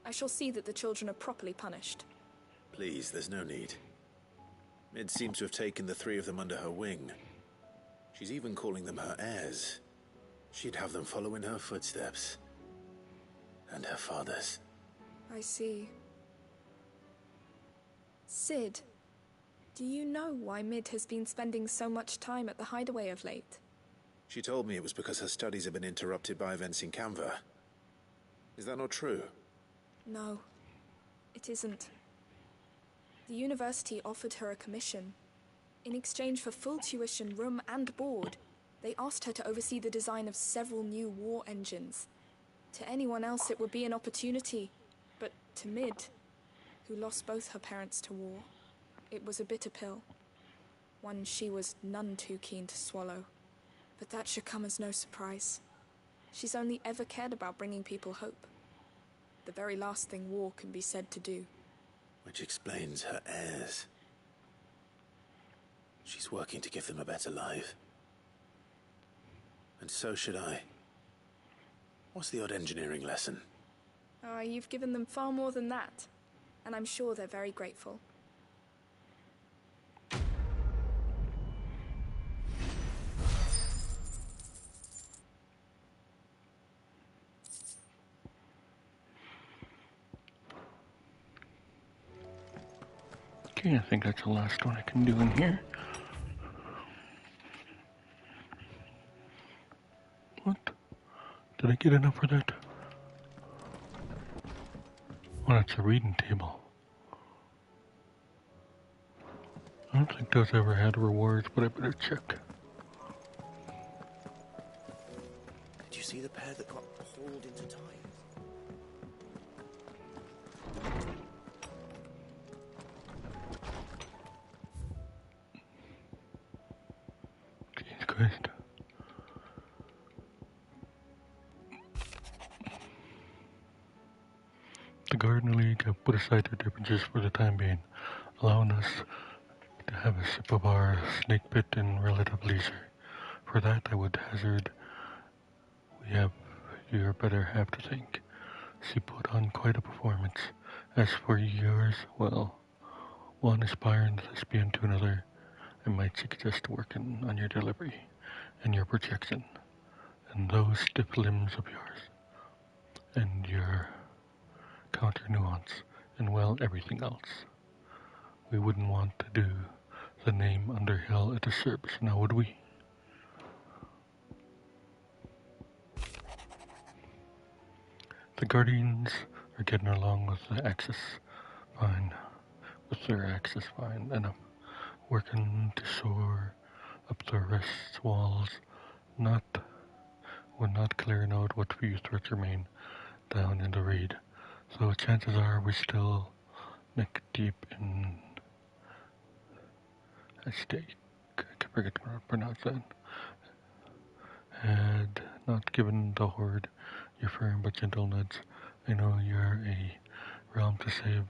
I shall see that the children are properly punished. Please, there's no need. Mid seems to have taken the three of them under her wing. She's even calling them her heirs. She'd have them follow in her footsteps. And her father's. I see. Sid, do you know why Mid has been spending so much time at the hideaway of late? She told me it was because her studies have been interrupted by events in Canva. Is that not true? No, it isn't. The university offered her a commission. In exchange for full tuition, room and board, they asked her to oversee the design of several new war engines. To anyone else it would be an opportunity, but to Mid, who lost both her parents to war, it was a bitter pill. One she was none too keen to swallow. But that should come as no surprise. She's only ever cared about bringing people hope. The very last thing war can be said to do. Which explains her heirs. She's working to give them a better life. And so should I. What's the odd engineering lesson? You've given them far more than that. And I'm sure they're very grateful. Okay, I think that's the last one I can do in here. What? Did I get enough for that? Oh, that's a reading table. I don't think those ever had rewards, but I better check. Did you see the pair that got hauled into time? Jesus Christ. The Garden League have put aside their differences for the time being, allowing us to have a sip of our snake pit in relative leisure. For that, I would hazard we have your better half to thank. She put on quite a performance. As for yours, well, one aspiring lesbian to another, I might suggest working on your delivery and your projection, and those stiff limbs of yours, and your counter nuance, and well, everything else. We wouldn't want to do the name Underhill at the service, now would we? The Guardians are getting along with the Axis fine, with their Axis fine enough, working to shore up the rest's walls. We're not clearing out what few threats remain down in the raid, so chances are we still neck deep in a stake. I forget how to pronounce that. Had not given the Horde your firm but gentle nudge. I know you're a realm to save.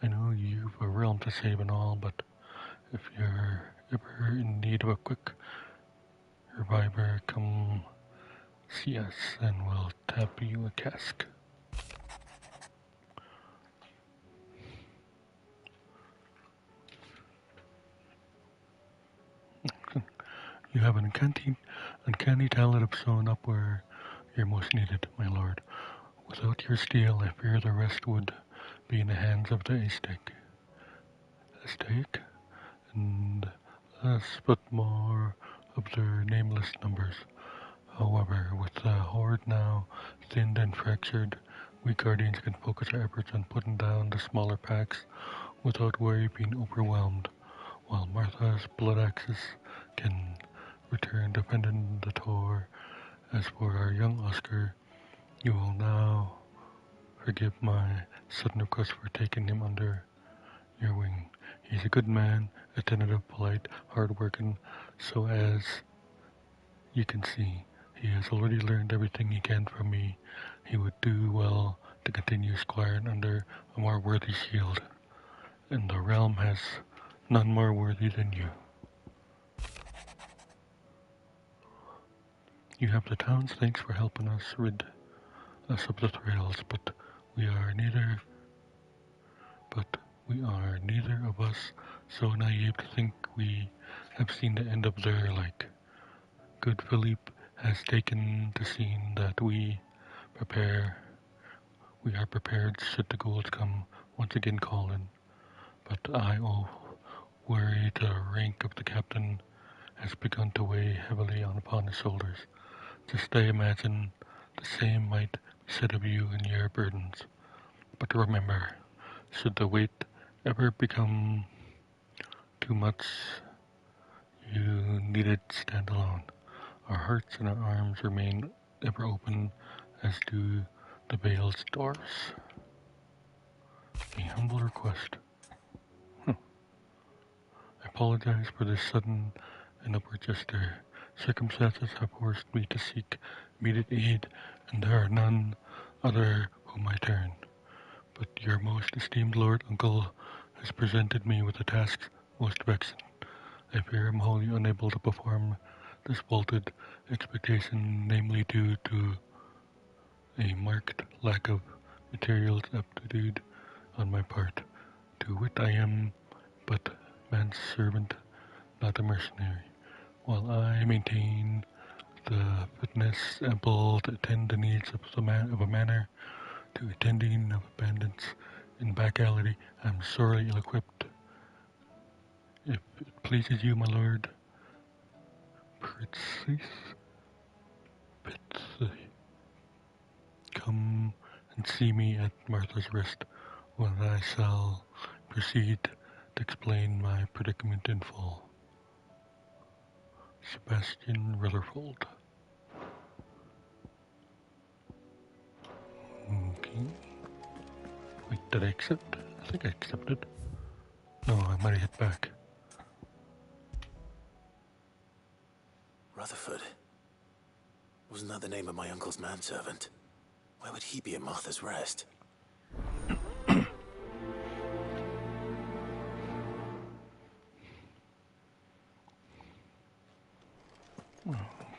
I know you've a realm to save and all, but if you're ever in need of a quick reviver, come see us and we'll tap you a cask. You have an uncanny talent of sewing up where you're most needed, my lord. Without your steel, I fear the rest would be in the hands of the Aztec. Aztec? And less but more of their nameless numbers. However, with the Horde now thinned and fractured, we Guardians can focus our efforts on putting down the smaller packs without worry being overwhelmed, while Martha's blood axes can return defending the Tor. As for our young Oscar, you will now forgive my sudden request for taking him under your wing. He's a good man, attentive, polite, hard-working, so as you can see, he has already learned everything he can from me. He would do well to continue squiring under a more worthy shield, and the realm has none more worthy than you. You have the town's thanks for helping us rid us of the Thralls, but we are neither of us so naive to think we have seen the end of their like. Good Philippe has taken the scene that we are prepared should the ghouls come once again calling. But I worry the rank of the captain has begun to weigh heavily upon his shoulders. Just I imagine the same might be said of you and your burdens. But remember, should the weight ever become too much, you needed stand alone. Our hearts and our arms remain ever open, as do the Vale's doors. A humble request. I apologize for this sudden and upward gesture. Circumstances have forced me to seek immediate aid, and there are none other whom I turn. But your most esteemed lord uncle has presented me with a task most vexing. I fear I'm wholly unable to perform this vaulted expectation, namely due to a marked lack of materials aptitude on my part. To wit, I am but man's servant, not a mercenary. While I maintain the fitness ample to attend the needs of a manor, to attending of bandits in back alley, I am sorely ill-equipped. If it pleases you, my lord, come and see me at Martha's Rest, when I shall proceed to explain my predicament in full. Sebastian Rutherford. Okay. Wait, did I accept? I think I accepted. No, I might have hit back. Rutherford. Wasn't that the name of my uncle's manservant? Why would he be at Martha's Rest?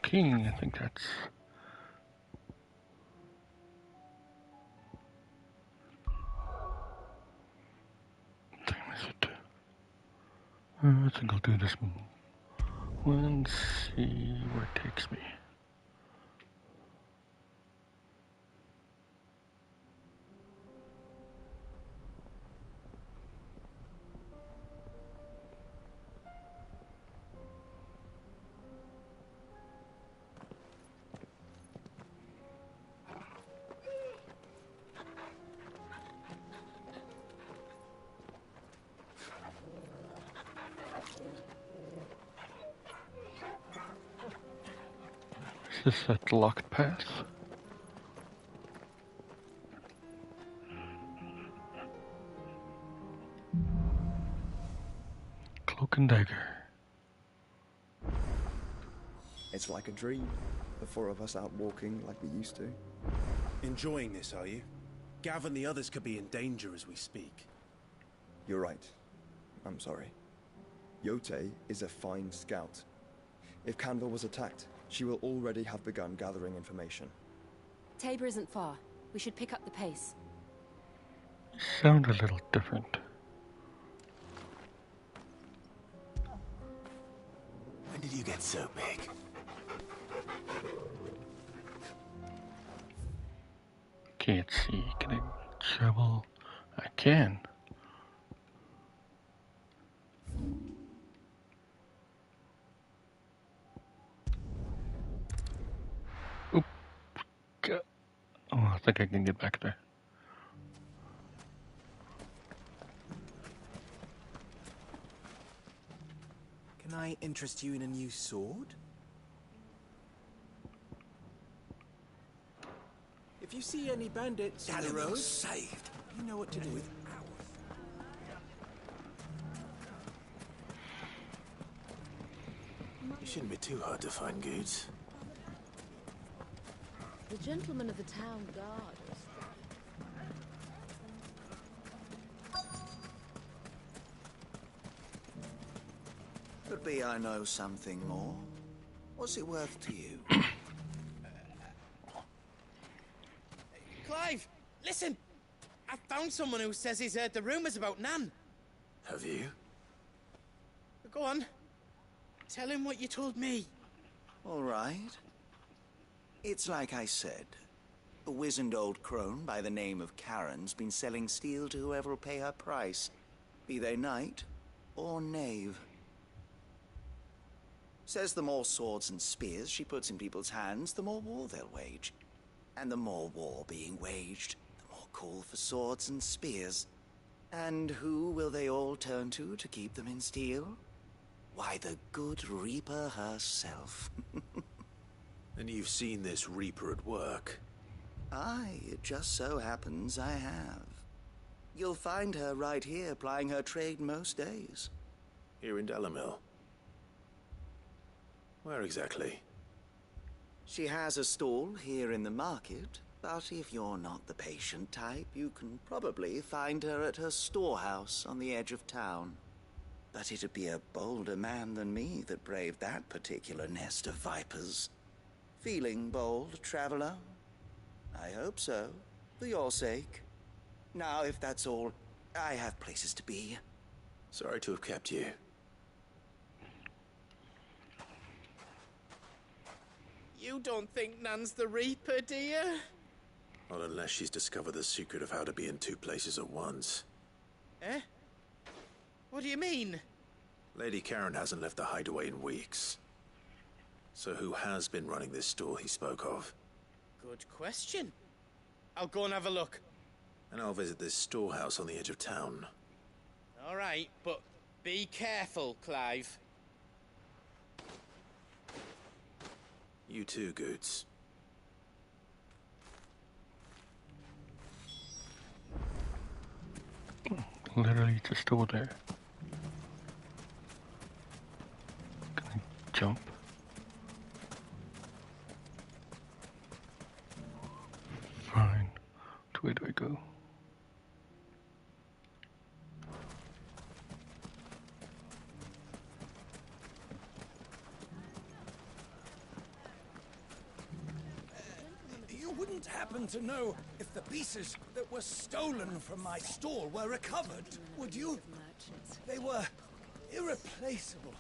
King, I think that's... What time is it? I think I'll do this one. See where it takes me. Is this that locked path? Cloak and dagger. It's like a dream. The four of us out walking like we used to. Enjoying this, are you? Gav and the others could be in danger as we speak. You're right. I'm sorry. Yote is a fine scout. If Canville was attacked, she will already have begun gathering information. Tabor isn't far. We should pick up the pace. Sound a little different. When did you get so big? Can't see. Can I travel? I can. Oop. Oh, I think I can get back there. Can I interest you in a new sword? If you see any bandits in the road, saved. You know what to do. You shouldn't be too hard to find goods. The gentlemen of the town guard. Could be I know something more. What's it worth to you? Clive, listen! I found someone who says he's heard the rumours about Nan. Have you? Go on. Tell him what you told me. All right. It's like I said. A wizened old crone by the name of Karen's been selling steel to whoever will pay her price, be they knight or knave. Says the more swords and spears she puts in people's hands, the more war they'll wage. And the more war being waged, the more call for swords and spears. And who will they all turn to keep them in steel? Why, the good Reaper herself. And you've seen this Reaper at work? Aye, it just so happens I have. You'll find her right here plying her trade most days. Here in Dalamil? Where exactly? She has a stall here in the market, but if you're not the patient type, you can probably find her at her storehouse on the edge of town. But it'd be a bolder man than me that braved that particular nest of vipers. Feeling bold, traveler? I hope so, for your sake. Now, if that's all, I have places to be. Sorry to have kept you. You don't think Nan's the Reaper, do you? Not unless she's discovered the secret of how to be in two places at once. Eh? What do you mean? Lady Karen hasn't left the hideaway in weeks. So who has been running this stall he spoke of? Good question. I'll go and have a look. And I'll visit this storehouse on the edge of town. All right, but be careful, Clive. You too, Goots. Literally just over there. Can I jump? Fine. Which way do I go? You wouldn't happen to know if the pieces that were stolen from my stall were recovered, would you? They were irreplaceable.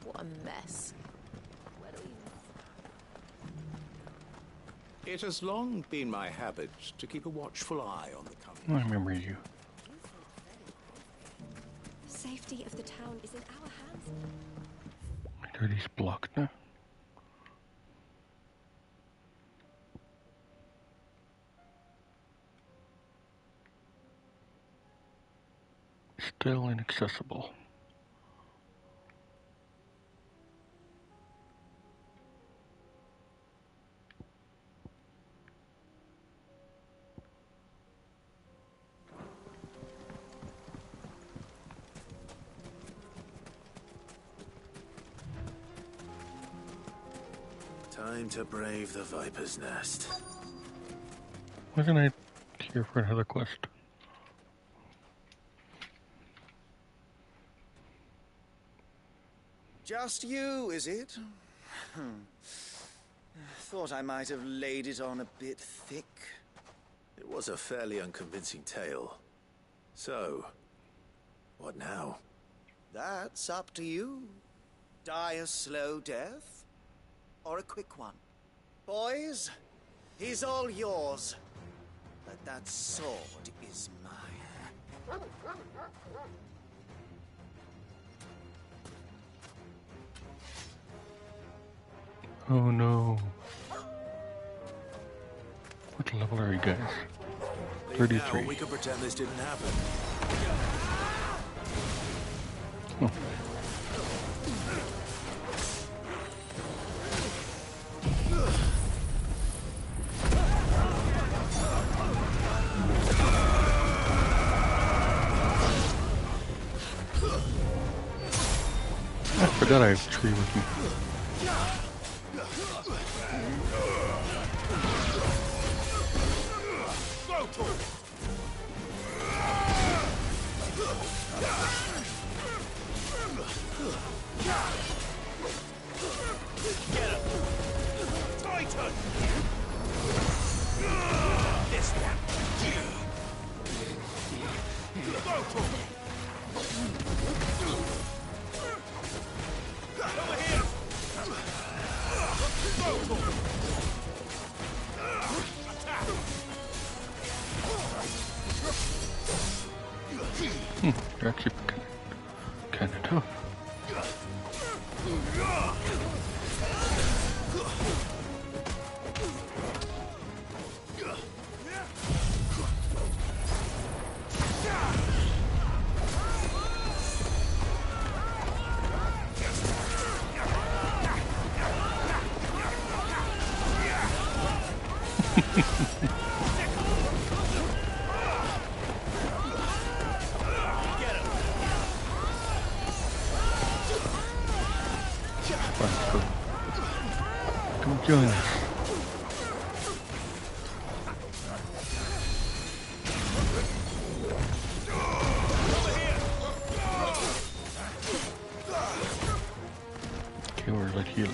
What a mess. It has long been my habit to keep a watchful eye on the company. I remember you. Safety of the town is in our hands. Are these blocked now? Still inaccessible. Time to brave the Viper's Nest. Wasn't I here for another quest? Just you, is it? Thought I might have laid it on a bit thick. It was a fairly unconvincing tale. So, what now? That's up to you. Die a slow death, or a quick one. Boys, he's all yours. But that sword is mine. Oh no. What level are you guys? 33. Now we could pretend this didn't happen. Oh. I forgot I have a tree with me. Get him! Titan! This one! Over here! They're actually kind of tough. Fine, come join us. Okay, we're the healer.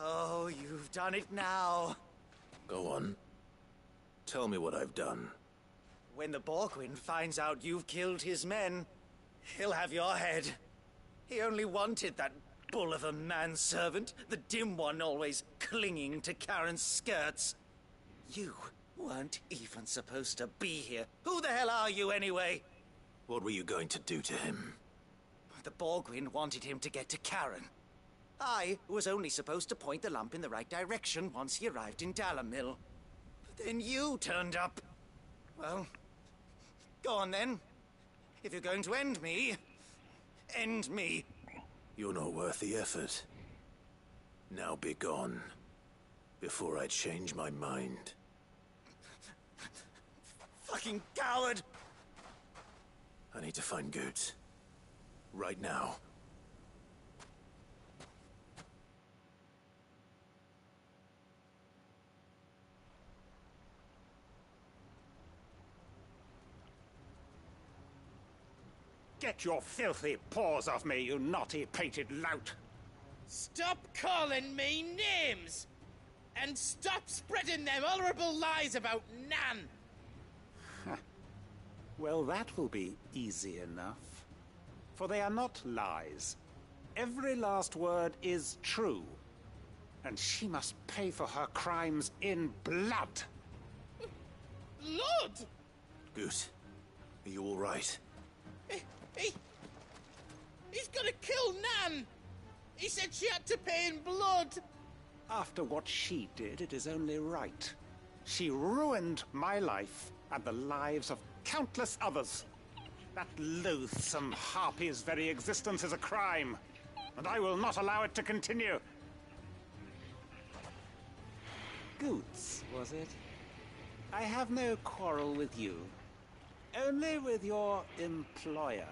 Oh, you've done it now. Go on. Tell me what I've done. When the Borgwyn finds out you've killed his men, he'll have your head. He only wanted that bull of a manservant, the dim one always clinging to Karen's skirts. You weren't even supposed to be here. Who the hell are you anyway? What were you going to do to him? The Borgwyn wanted him to get to Karen. I was only supposed to point the lamp in the right direction once he arrived in Dalamil. But then you turned up. Well, go on then. If you're going to end me, end me. You're not worth the effort. Now be gone, before I change my mind. Fucking coward! I need to find Goetz. Right now. Get your filthy paws off me, you naughty-pated lout! Stop calling me names! And stop spreading them horrible lies about Nan! Well, that will be easy enough. For they are not lies. Every last word is true. And she must pay for her crimes in blood. Blood? Goose, are you all right? He's gonna kill Nan! He said she had to pay in blood! After what she did, it is only right. She ruined my life and the lives of countless others. That loathsome harpy's very existence is a crime, and I will not allow it to continue. Goetz, was it? I have no quarrel with you. Only with your employer.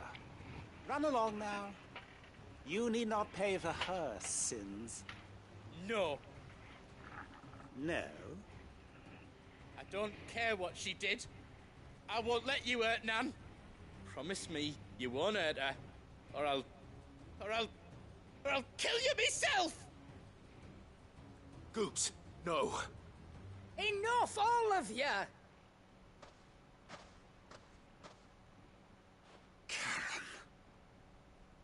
Run along now. You need not pay for her sins. No. No? I don't care what she did. I won't let you hurt Nan. Promise me you won't hurt her. Or I'll kill you myself! Goetz, no. Enough, all of you!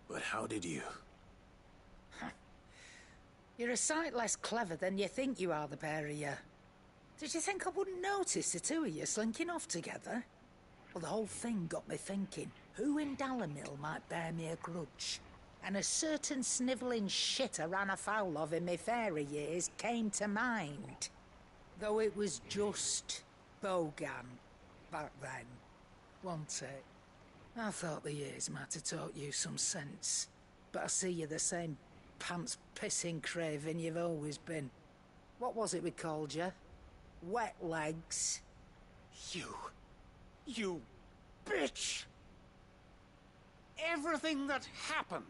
But how did you? You're a sight less clever than you think you are, the pair of you. Did you think I wouldn't notice the two of you slinking off together? Well, the whole thing got me thinking, who in Dalamil might bear me a grudge? And a certain snivelling shit I ran afoul of in my fairy years came to mind. Though it was just Bogan back then, wasn't it? I thought the years might have taught you some sense, but I see you're the same pants-pissing craven you've always been. What was it we called you? Wet legs? You bitch! Everything that happened,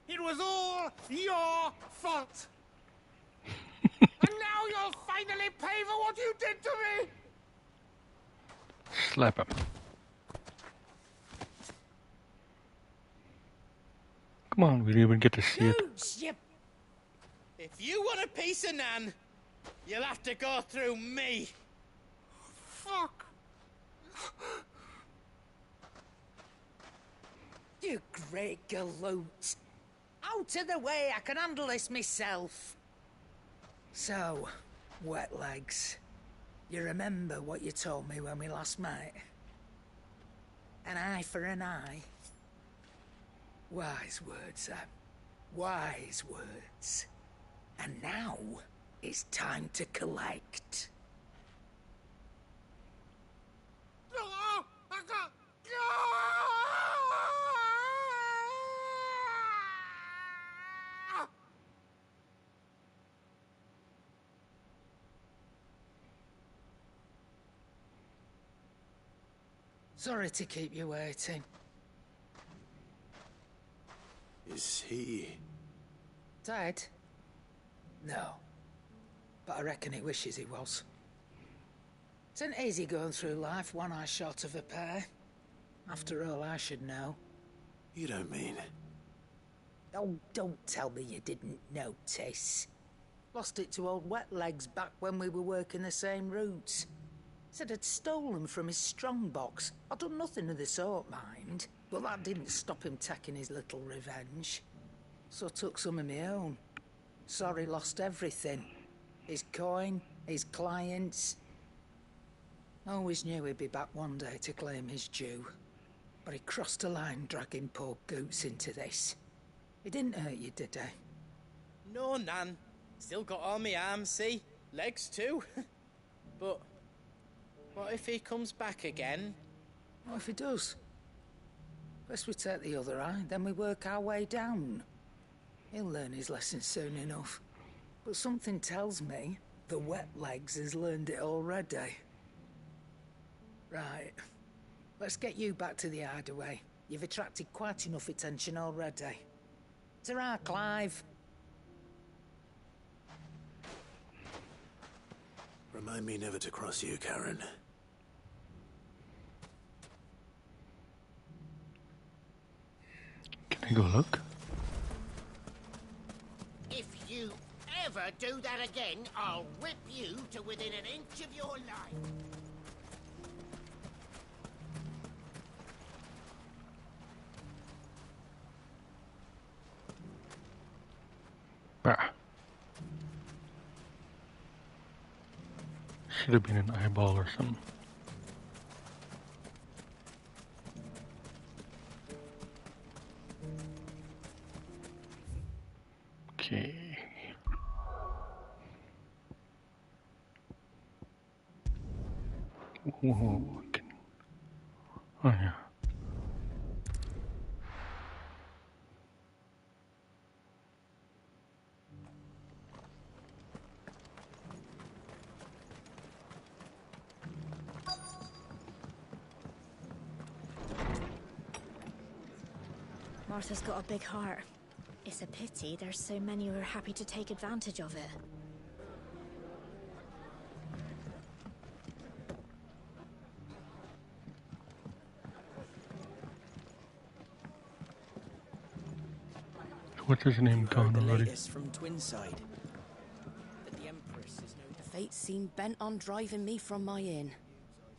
it was all your fault! And now you'll finally pay for what you did to me! Slap him. Come on, we didn't even get to see it. If you want a piece of Nan, you'll have to go through me. Fuck. You great galoot. Out of the way, I can handle this myself. So, wet legs. You remember what you told me when we last met? An eye for an eye. Wise words, Sam. Wise words. And now, it's time to collect. Sorry to keep you waiting. Is he... Dead? No. But I reckon he wishes he was. It's not easy going through life one eye short of a pair. After all, I should know. You don't mean... Oh, don't tell me you didn't notice. Lost it to old Wet Legs back when we were working the same routes. Said I'd stolen from his strongbox. I'd done nothing of the sort, mind. But that didn't stop him taking his little revenge. So I took some of my own. Sorry, lost everything. His coin, his clients. Always knew he'd be back one day to claim his due. But he crossed a line dragging poor Goots into this. He didn't hurt you, did he? No, Nan. Still got all my arms, see? Legs too. But what if he comes back again? What if he does? First we take the other eye, then we work our way down. He'll learn his lesson soon enough. But something tells me the Wet Legs has learned it already. Right. Let's get you back to the hideaway. You've attracted quite enough attention already. Ta-ra, Clive. Remind me never to cross you, Karen. Can I go look? If you ever do that again, I'll rip you to within an inch of your life. Ah. Should have been an eyeball or something. Okay. Whoa, oh yeah. Martha's got a big heart. It's a pity there's so many who are happy to take advantage of it. What's his name gone already? Latest from Twinside. That the Empress is no. The Fates seem bent on driving me from my inn.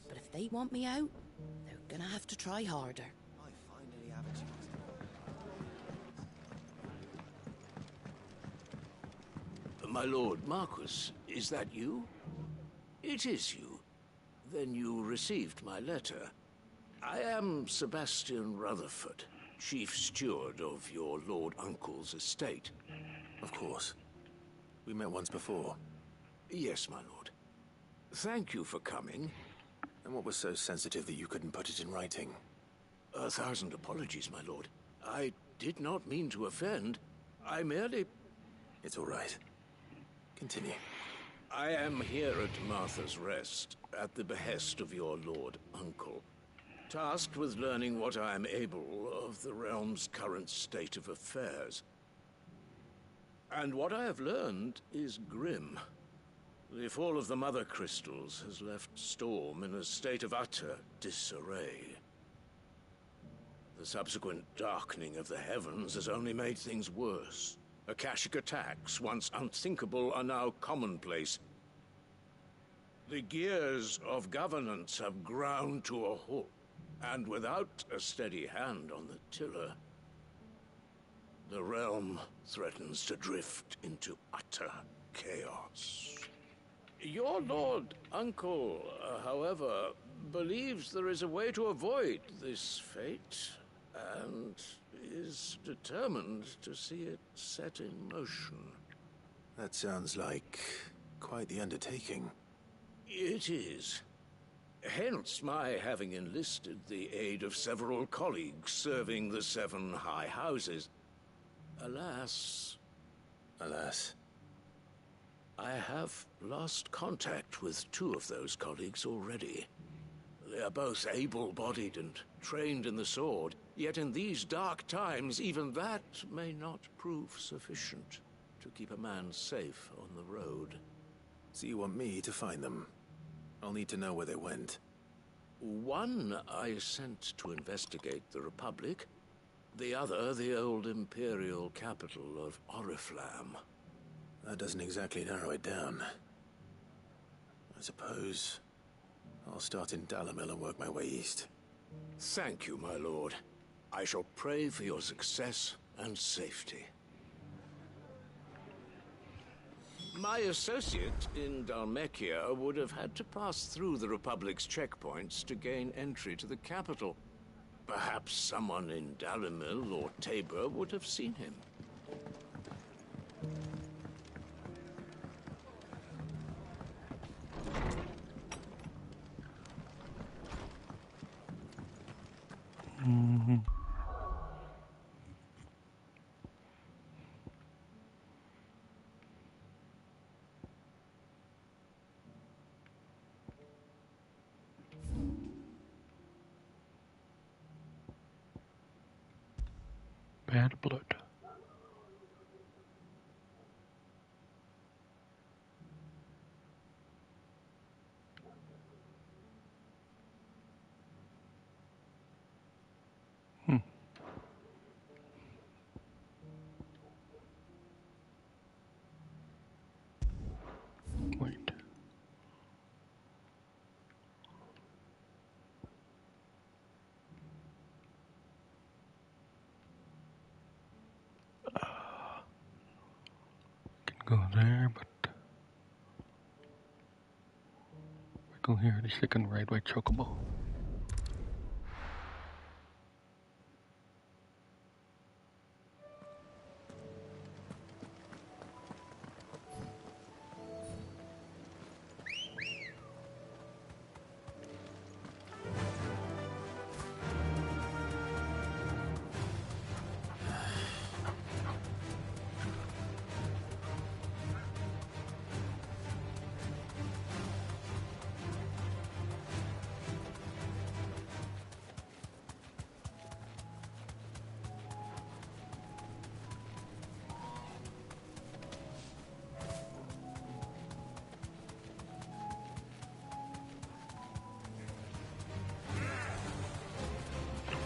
But if they want me out, they're gonna have to try harder. I finally have a chance. My lord Marquis, is that you? It is you. Then you received my letter. I am Sebastian Rutherford, Chief Steward of your Lord Uncle's estate. Of course. We met once before. Yes, my lord. Thank you for coming. And what was so sensitive that you couldn't put it in writing? 1,000 apologies, my lord. I did not mean to offend. I merely... It's all right. Continue. I am here at Martha's Rest, at the behest of your Lord Uncle, tasked with learning what I am able of the realm's current state of affairs. And what I have learned is grim. The fall of the Mother Crystals has left Storm in a state of utter disarray. The subsequent darkening of the heavens has only made things worse. Akashic attacks, once unthinkable, are now commonplace. The gears of governance have ground to a halt, and without a steady hand on the tiller, the realm threatens to drift into utter chaos. Your Lord Uncle, however, believes there is a way to avoid this fate, and is determined to see it set in motion. That sounds like quite the undertaking. It is. Hence my having enlisted the aid of several colleagues serving the 7 high houses. Alas... Alas? I have lost contact with 2 of those colleagues already. They are both able-bodied and trained in the sword, yet in these dark times even that may not prove sufficient to keep a man safe on the road. So you want me to find them? I'll need to know where they went. One I sent to investigate the Republic, the other the old Imperial capital of Oriflamme. That doesn't exactly narrow it down. I suppose I'll start in Dalimil and work my way east. Thank you, my lord. I shall pray for your success and safety. My associate in Dhalmekia would have had to pass through the Republic's checkpoints to gain entry to the capital. Perhaps someone in Dalimil or Tabor would have seen him. Bad blood. Wait. Can go there, but we go here. At least I can ride my chocobo.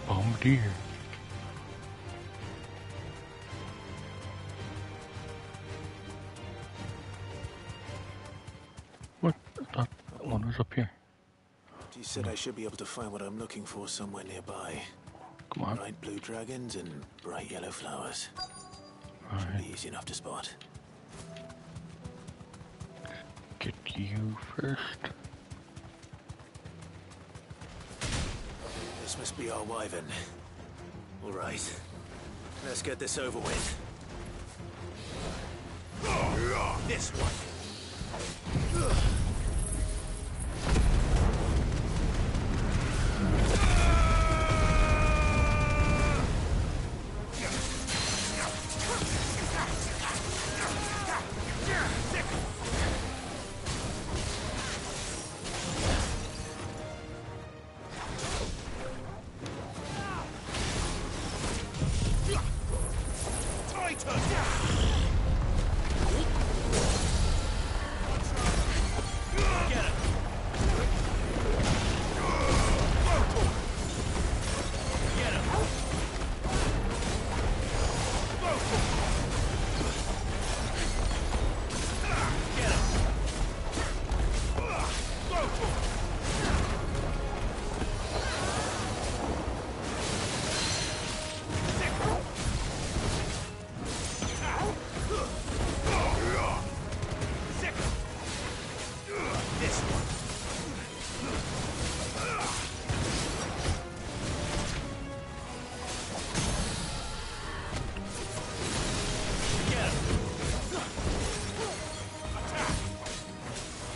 Bombardier. What? I thought one was up here. You said I should be able to find what I'm looking for somewhere nearby. Come on. Bright blue dragons and bright yellow flowers. Right. Should be easy enough to spot. Get you first. This must be our wyvern. All right. Let's get this over with. This one.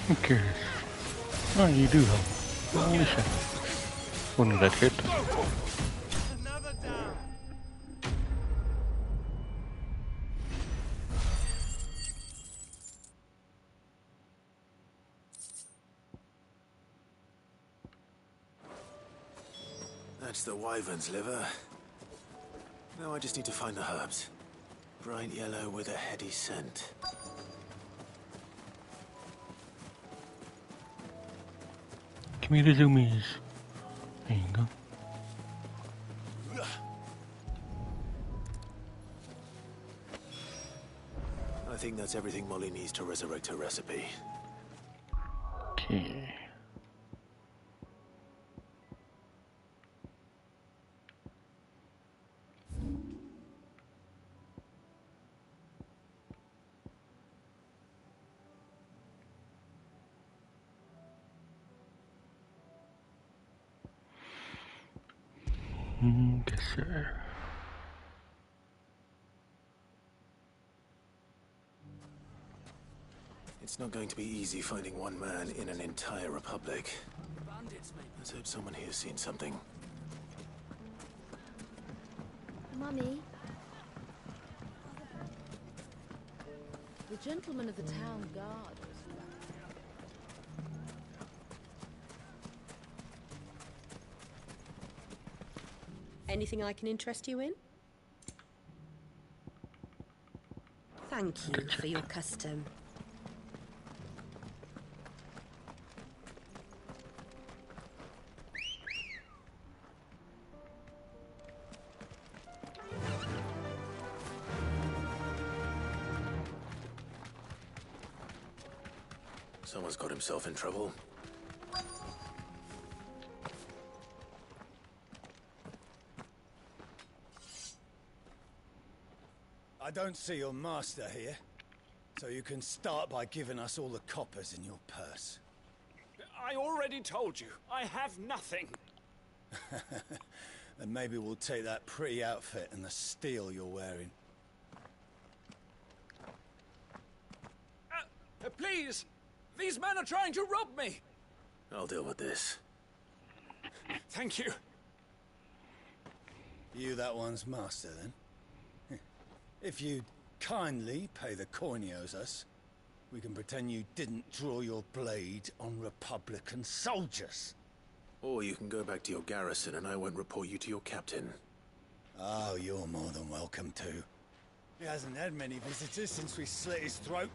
Who cares? Oh, you do help. Holy shit. When did that hit? That's the wyvern's liver. Now I just need to find the herbs. Bright yellow with a heady scent. Give me the zoomies. There you go. I think that's everything Molly needs to resurrect her recipe. Okay. Yes, sir. It's not going to be easy finding one man in an entire republic. Let's hope someone here's seen something. Mummy? The gentleman of the town guard. Anything I can interest you in? Thank you for your custom. Someone's got himself in trouble. I don't see your master here, so you can start by giving us all the coppers in your purse. I already told you, I have nothing. Then maybe we'll take that pretty outfit and the steel you're wearing. Please! These men are trying to rob me! I'll deal with this. Thank you. You that one's master, then? If you'd kindly pay the coin he owes us, we can pretend you didn't draw your blade on Republican soldiers. Or you can go back to your garrison and I won't report you to your captain. Oh, you're more than welcome to. He hasn't had many visitors since we slit his throat.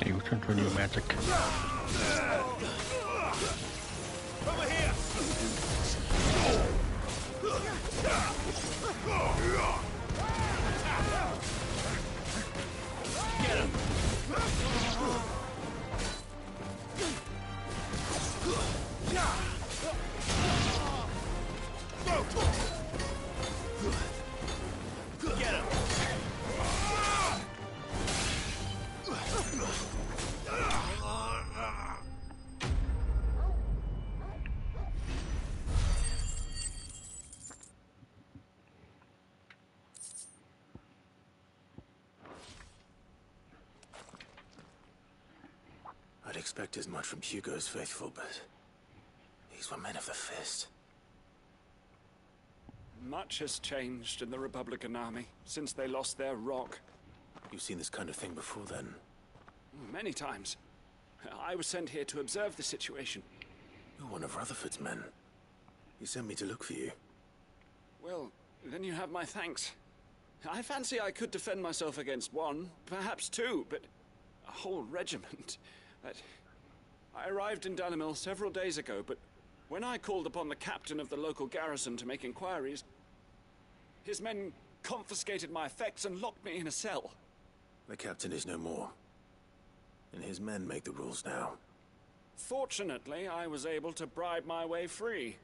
You turn for new magic. Over here! Get him! Get him! I'd expect as much from Hugo's faithful, but these were men of the fist. Much has changed in the Republican army since they lost their rock. You've seen this kind of thing before, then? Many times. I was sent here to observe the situation. You're one of Rutherford's men. He sent me to look for you. Well, then you have my thanks. I fancy I could defend myself against one, perhaps two, but a whole regiment. I arrived in Dunamil several days ago, but when I called upon the captain of the local garrison to make inquiries, his men confiscated my effects and locked me in a cell. The captain is no more, and his men make the rules now. Fortunately, I was able to bribe my way free,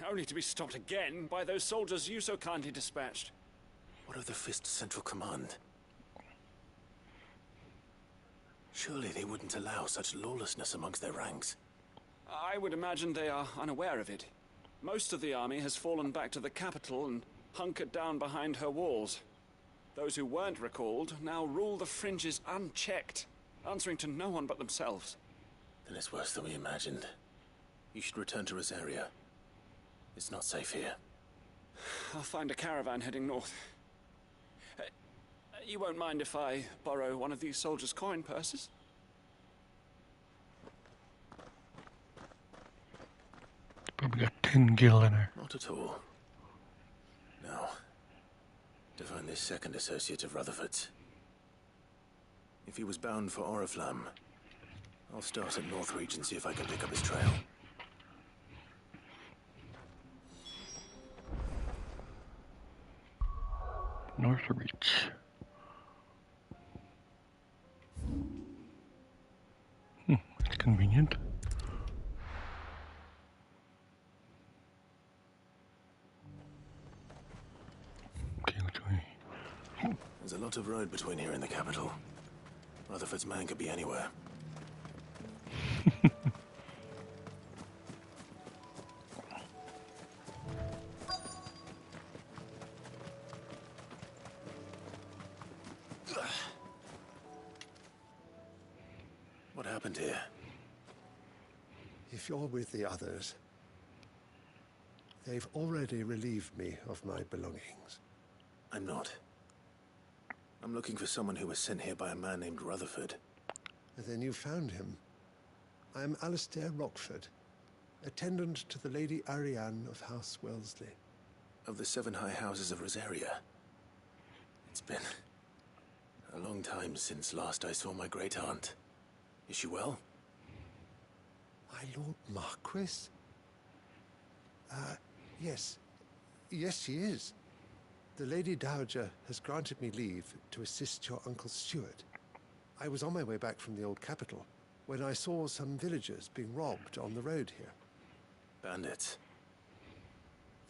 only to be stopped again by those soldiers you so kindly dispatched. What of the Fist Central Command? Surely they wouldn't allow such lawlessness amongst their ranks. I would imagine they are unaware of it. Most of the army has fallen back to the capital and hunkered down behind her walls. Those who weren't recalled now rule the fringes unchecked, answering to no one but themselves. Then it's worse than we imagined. You should return to Rosaria. It's not safe here. I'll find a caravan heading north. You won't mind if I borrow one of these soldiers' coin purses? Probably got 10 gil in her. Not at all. Now, to find this second associate of Rutherford's. If he was bound for Oriflamme, I'll start at Northreach and see if I can pick up his trail. Northreach. That's convenient. Okay, which way? There's a lot of road between here and the capital. Rutherford's man could be anywhere. What happened here? If you're with the others, they've already relieved me of my belongings. I'm not. I'm looking for someone who was sent here by a man named Rutherford. Then you found him. I am Alistair Rockford, attendant to the Lady Ariane of House Wellesley. Of the 7 high houses of Rosaria. It's been a long time since last I saw my great-aunt. Is she well? My Lord Marquis? Yes. Yes, she is. The Lady Dowager has granted me leave to assist your Uncle Stuart. I was on my way back from the old capital when I saw some villagers being robbed on the road here. Bandits?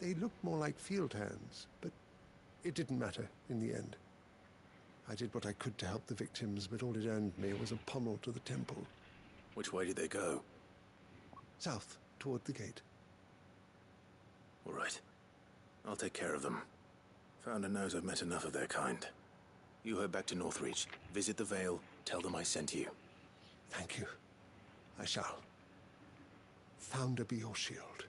They looked more like field hands, but it didn't matter in the end. I did what I could to help the victims, but all it earned me was a pommel to the temple. Which way did they go? South, toward the gate. All right. I'll take care of them. Founder knows I've met enough of their kind. You head back to Northreach, visit the Vale, tell them I sent you. Thank you. I shall. Founder be your shield.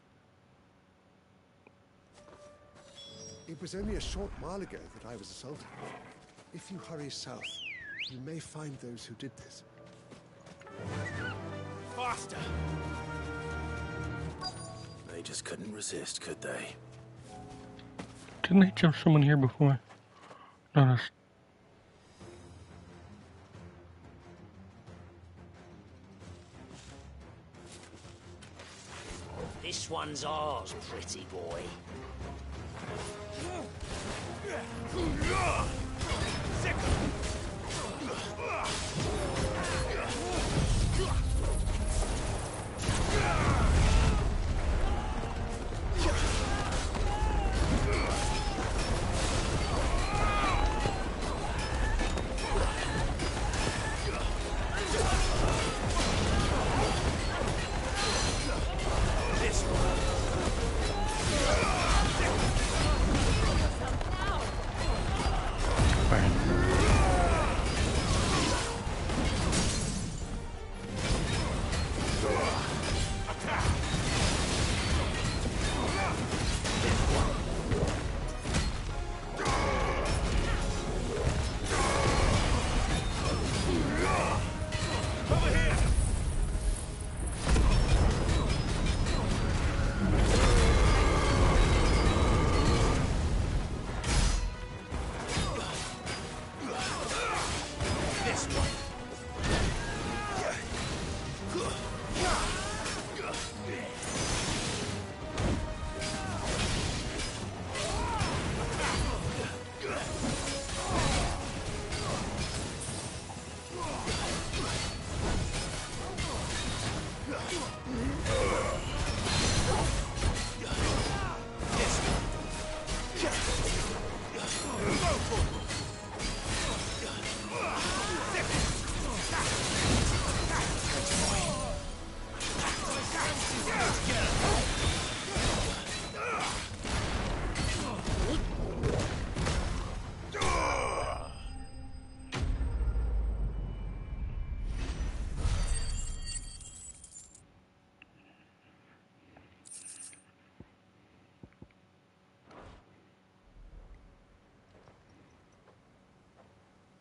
It was only a short while ago that I was assaulted. If you hurry south, you may find those who did this. Faster! They just couldn't resist, could they? Didn't they jump someone here before? Noticed. This one's ours, pretty boy.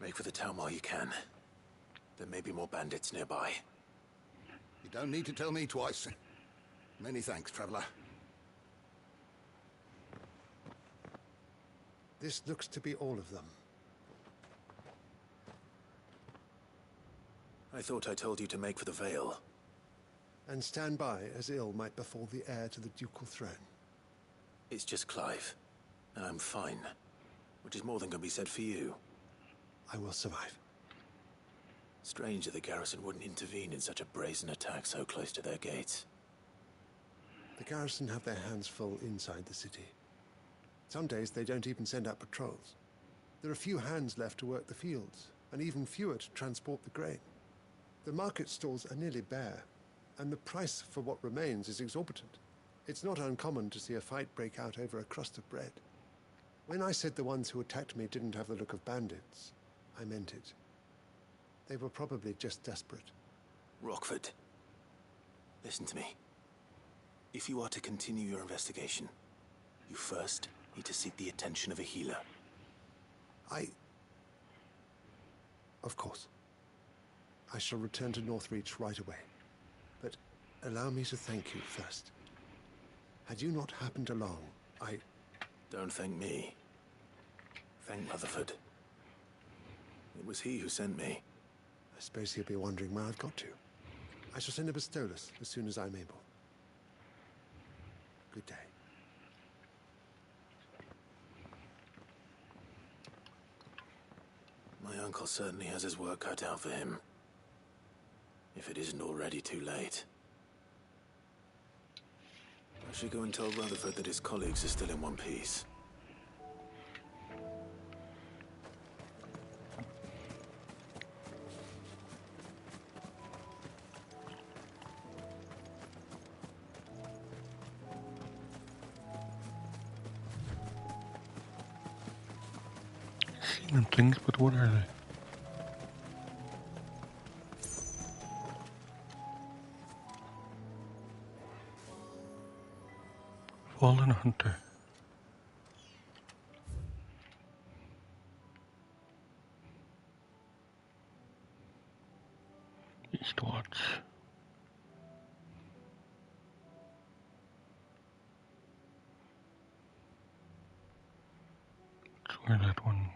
Make for the town while you can. There may be more bandits nearby. You don't need to tell me twice. Many thanks, traveler. This looks to be all of them. I thought I told you to make for the Vale. And stand by as ill might befall the heir to the ducal throne. It's just Clive, and I'm fine. Which is more than can be said for you. I will survive. Strange that the garrison wouldn't intervene in such a brazen attack so close to their gates. The garrison have their hands full inside the city. Some days they don't even send out patrols. There are few hands left to work the fields, and even fewer to transport the grain. The market stalls are nearly bare, and the price for what remains is exorbitant. It's not uncommon to see a fight break out over a crust of bread. When I said the ones who attacked me didn't have the look of bandits, I meant it. They were probably just desperate. Rockford, listen to me. If you are to continue your investigation, you first need to seek the attention of a healer. Of course. I shall return to Northreach right away. But allow me to thank you first. Had you not happened along, Don't thank me. Thank Rutherford. It was he who sent me. I suppose he'll be wondering where I've got to. I shall send a Bastolus as soon as I'm able. Good day. My uncle certainly has his work cut out for him. If it isn't already too late. I should go and tell Rutherford that his colleagues are still in one piece. Seen them things, but what are they? Fallen Hunter. Eastwatch. Where that one?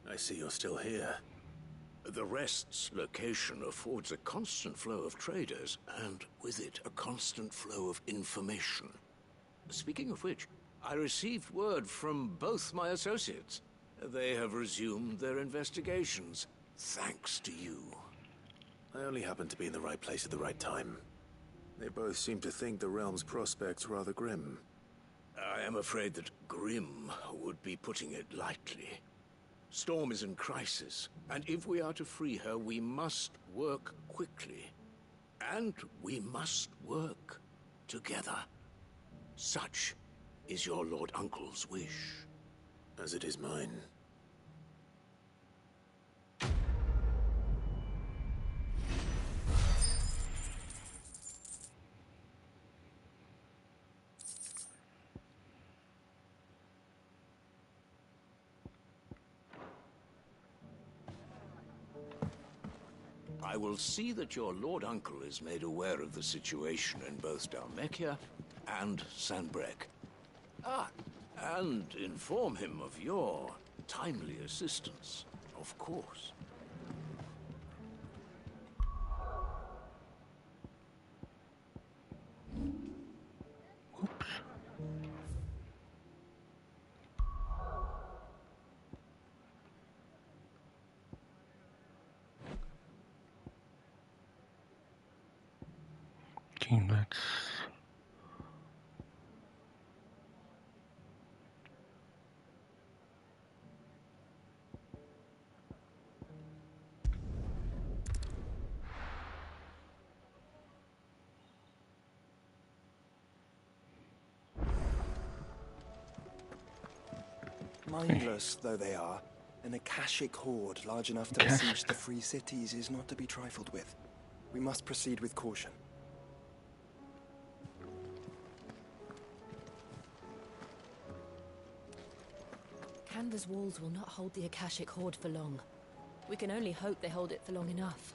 I see you're still here. The Rest's location affords a constant flow of traders, and with it, a constant flow of information. Speaking of which, I received word from both my associates. They have resumed their investigations, thanks to you. I only happened to be in the right place at the right time. They both seem to think the realm's prospects rather grim. I am afraid that grim would be putting it lightly. Storm is in crisis, and if we are to free her, we must work quickly. And we must work together. Such is your Lord Uncle's wish. As it is mine. I will see that your Lord Uncle is made aware of the situation in both Dhalmekia and Sanbreque. And inform him of your timely assistance, of course. That's Mindless though they are, an Akashic horde large enough to besiege the free cities is not to be trifled with. We must proceed with caution. Canva's walls will not hold the Akashic horde for long. We can only hope they hold it for long enough.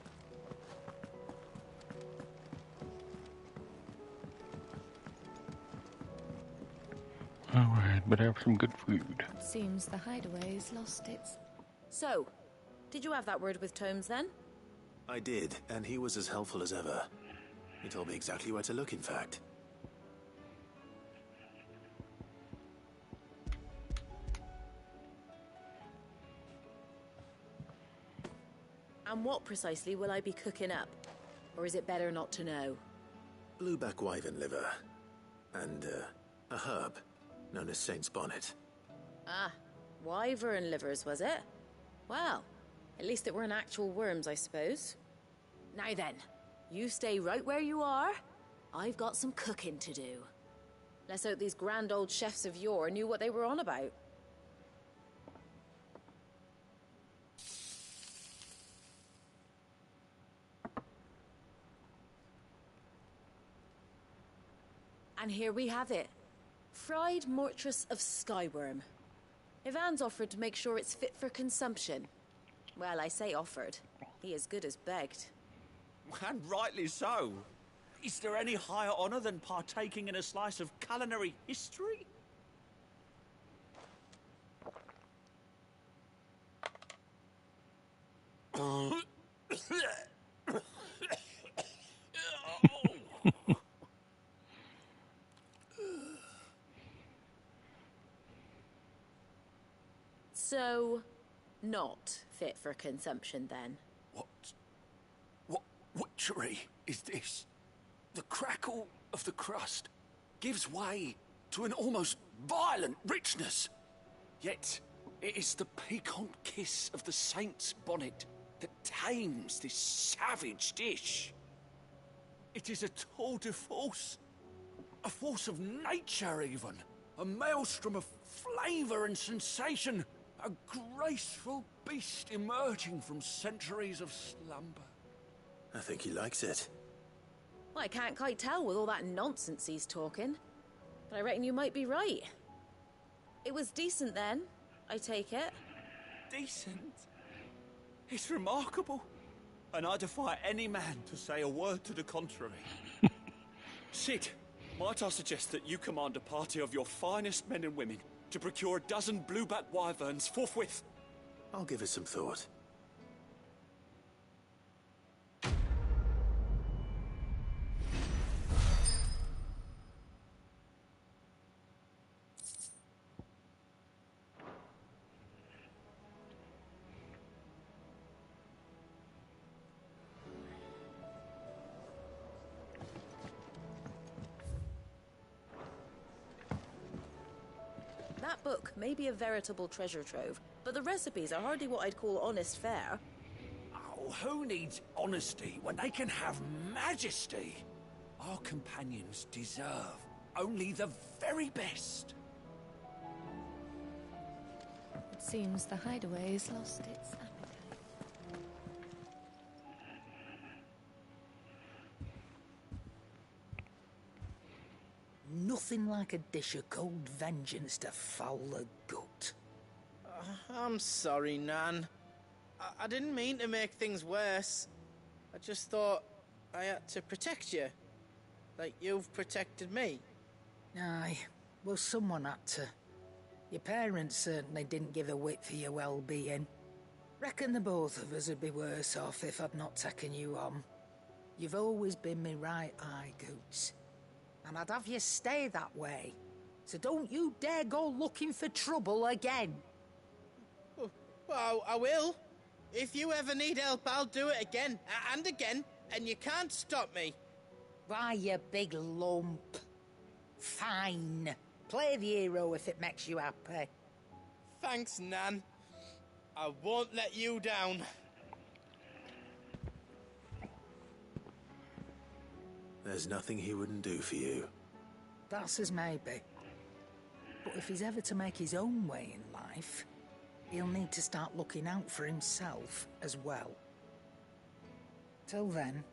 Alright, but have some good food. Seems the hideaway's lost its... So, did you have that word with Tomes then? I did, and he was as helpful as ever. He told me exactly where to look, in fact. And what precisely will I be cooking up? Or is it better not to know? Blueback wyvern liver. And, a herb known as Saint's Bonnet. Ah, wyvern livers, was it? Well, at least it weren't actual worms, I suppose. Now then, you stay right where you are. I've got some cooking to do. Let's hope these grand old chefs of yore knew what they were on about. And here we have it. Fried mortress of skyworm. Ivan's offered to make sure it's fit for consumption. Well, I say offered. He as good as begged. And rightly so. Is there any higher honor than partaking in a slice of culinary history? So, not fit for consumption then? What witchery is this? The crackle of the crust gives way to an almost violent richness. Yet, it is the piquant kiss of the Saint's Bonnet that tames this savage dish. It is a tour de force. A force of nature, even. A maelstrom of flavor and sensation. A graceful beast emerging from centuries of slumber. I think he likes it. Well, I can't quite tell with all that nonsense he's talking. But I reckon you might be right. It was decent then, I take it. Decent? It's remarkable. And I defy any man to say a word to the contrary. Sid, might I suggest that you command a party of your finest men and women to procure a dozen blueback wyverns forthwith? I'll give it some thought. That book may be a veritable treasure trove, but the recipes are hardly what I'd call honest fare. Oh, who needs honesty when they can have majesty? Our companions deserve only the very best. It seems the hideaway's lost its appetite. Nothing like a dish of cold vengeance to foul the gut. I'm sorry, Nan. I didn't mean to make things worse. I just thought I had to protect you. Like you've protected me. Aye, well, someone had to. Your parents certainly didn't give a whit for your well-being. Reckon the both of us would be worse off if I'd not taken you on. You've always been me right eye, Goots. And I'd have you stay that way. So don't you dare go looking for trouble again. Well, I will. If you ever need help, I'll do it again and again, and you can't stop me. Why, you big lump. Fine. Play the hero if it makes you happy. Thanks, Nan. I won't let you down. There's nothing he wouldn't do for you. That's as maybe. But if he's ever to make his own way in life, life, he'll need to start looking out for himself as well. Till then,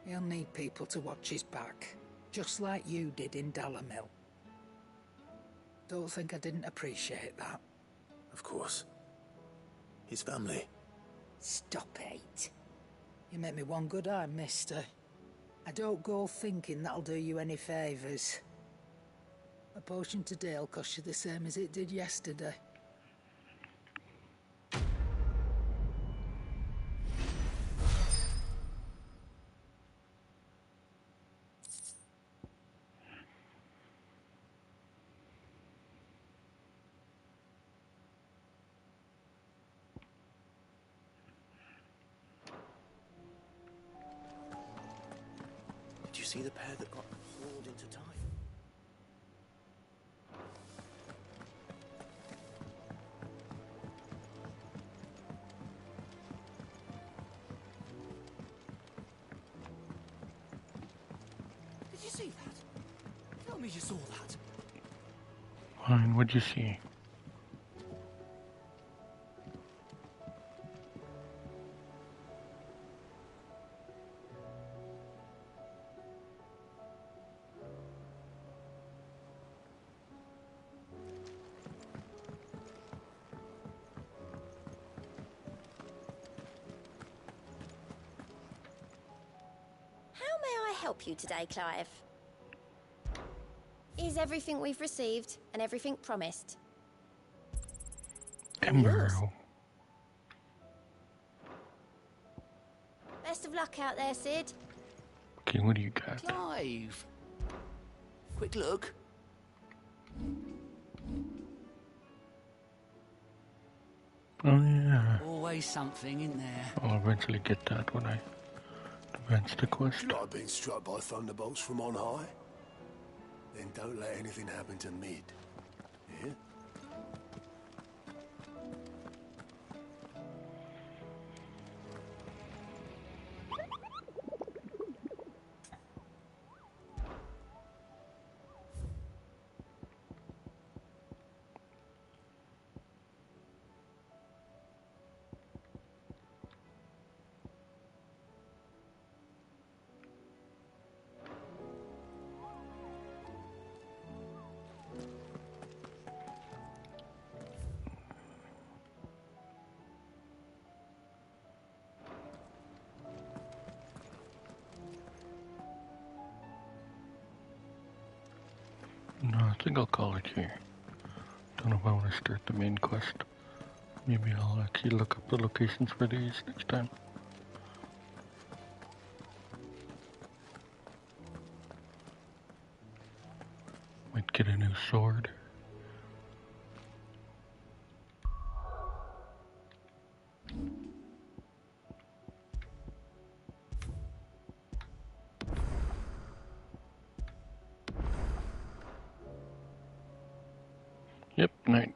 he'll need people to watch his back, just like you did in Dalamil. Don't think I didn't appreciate that. Of course. His family. Stop it. You make me one good eye, mister. I don't go thinking that'll do you any favours. A potion today'll cost you the same as it did yesterday. Did you see the pair that got hauled into time? Did you see that? Tell me you saw that. Fine, what'd you see? Help you today, Clive? Is everything we've received and everything promised? Ember. Best of luck out there, Sid. Okay, what do you got? Clive! Quick look. Oh yeah. Always something in there. I'll eventually get that when I advance the quest. You like being struck by thunderbolts from on high? Then don't let anything happen to Mid. Yeah? No, I think I'll call it here. Don't know if I want to start the main quest. Maybe I'll actually look up the locations for these next time. Might get a new sword. Yep, night.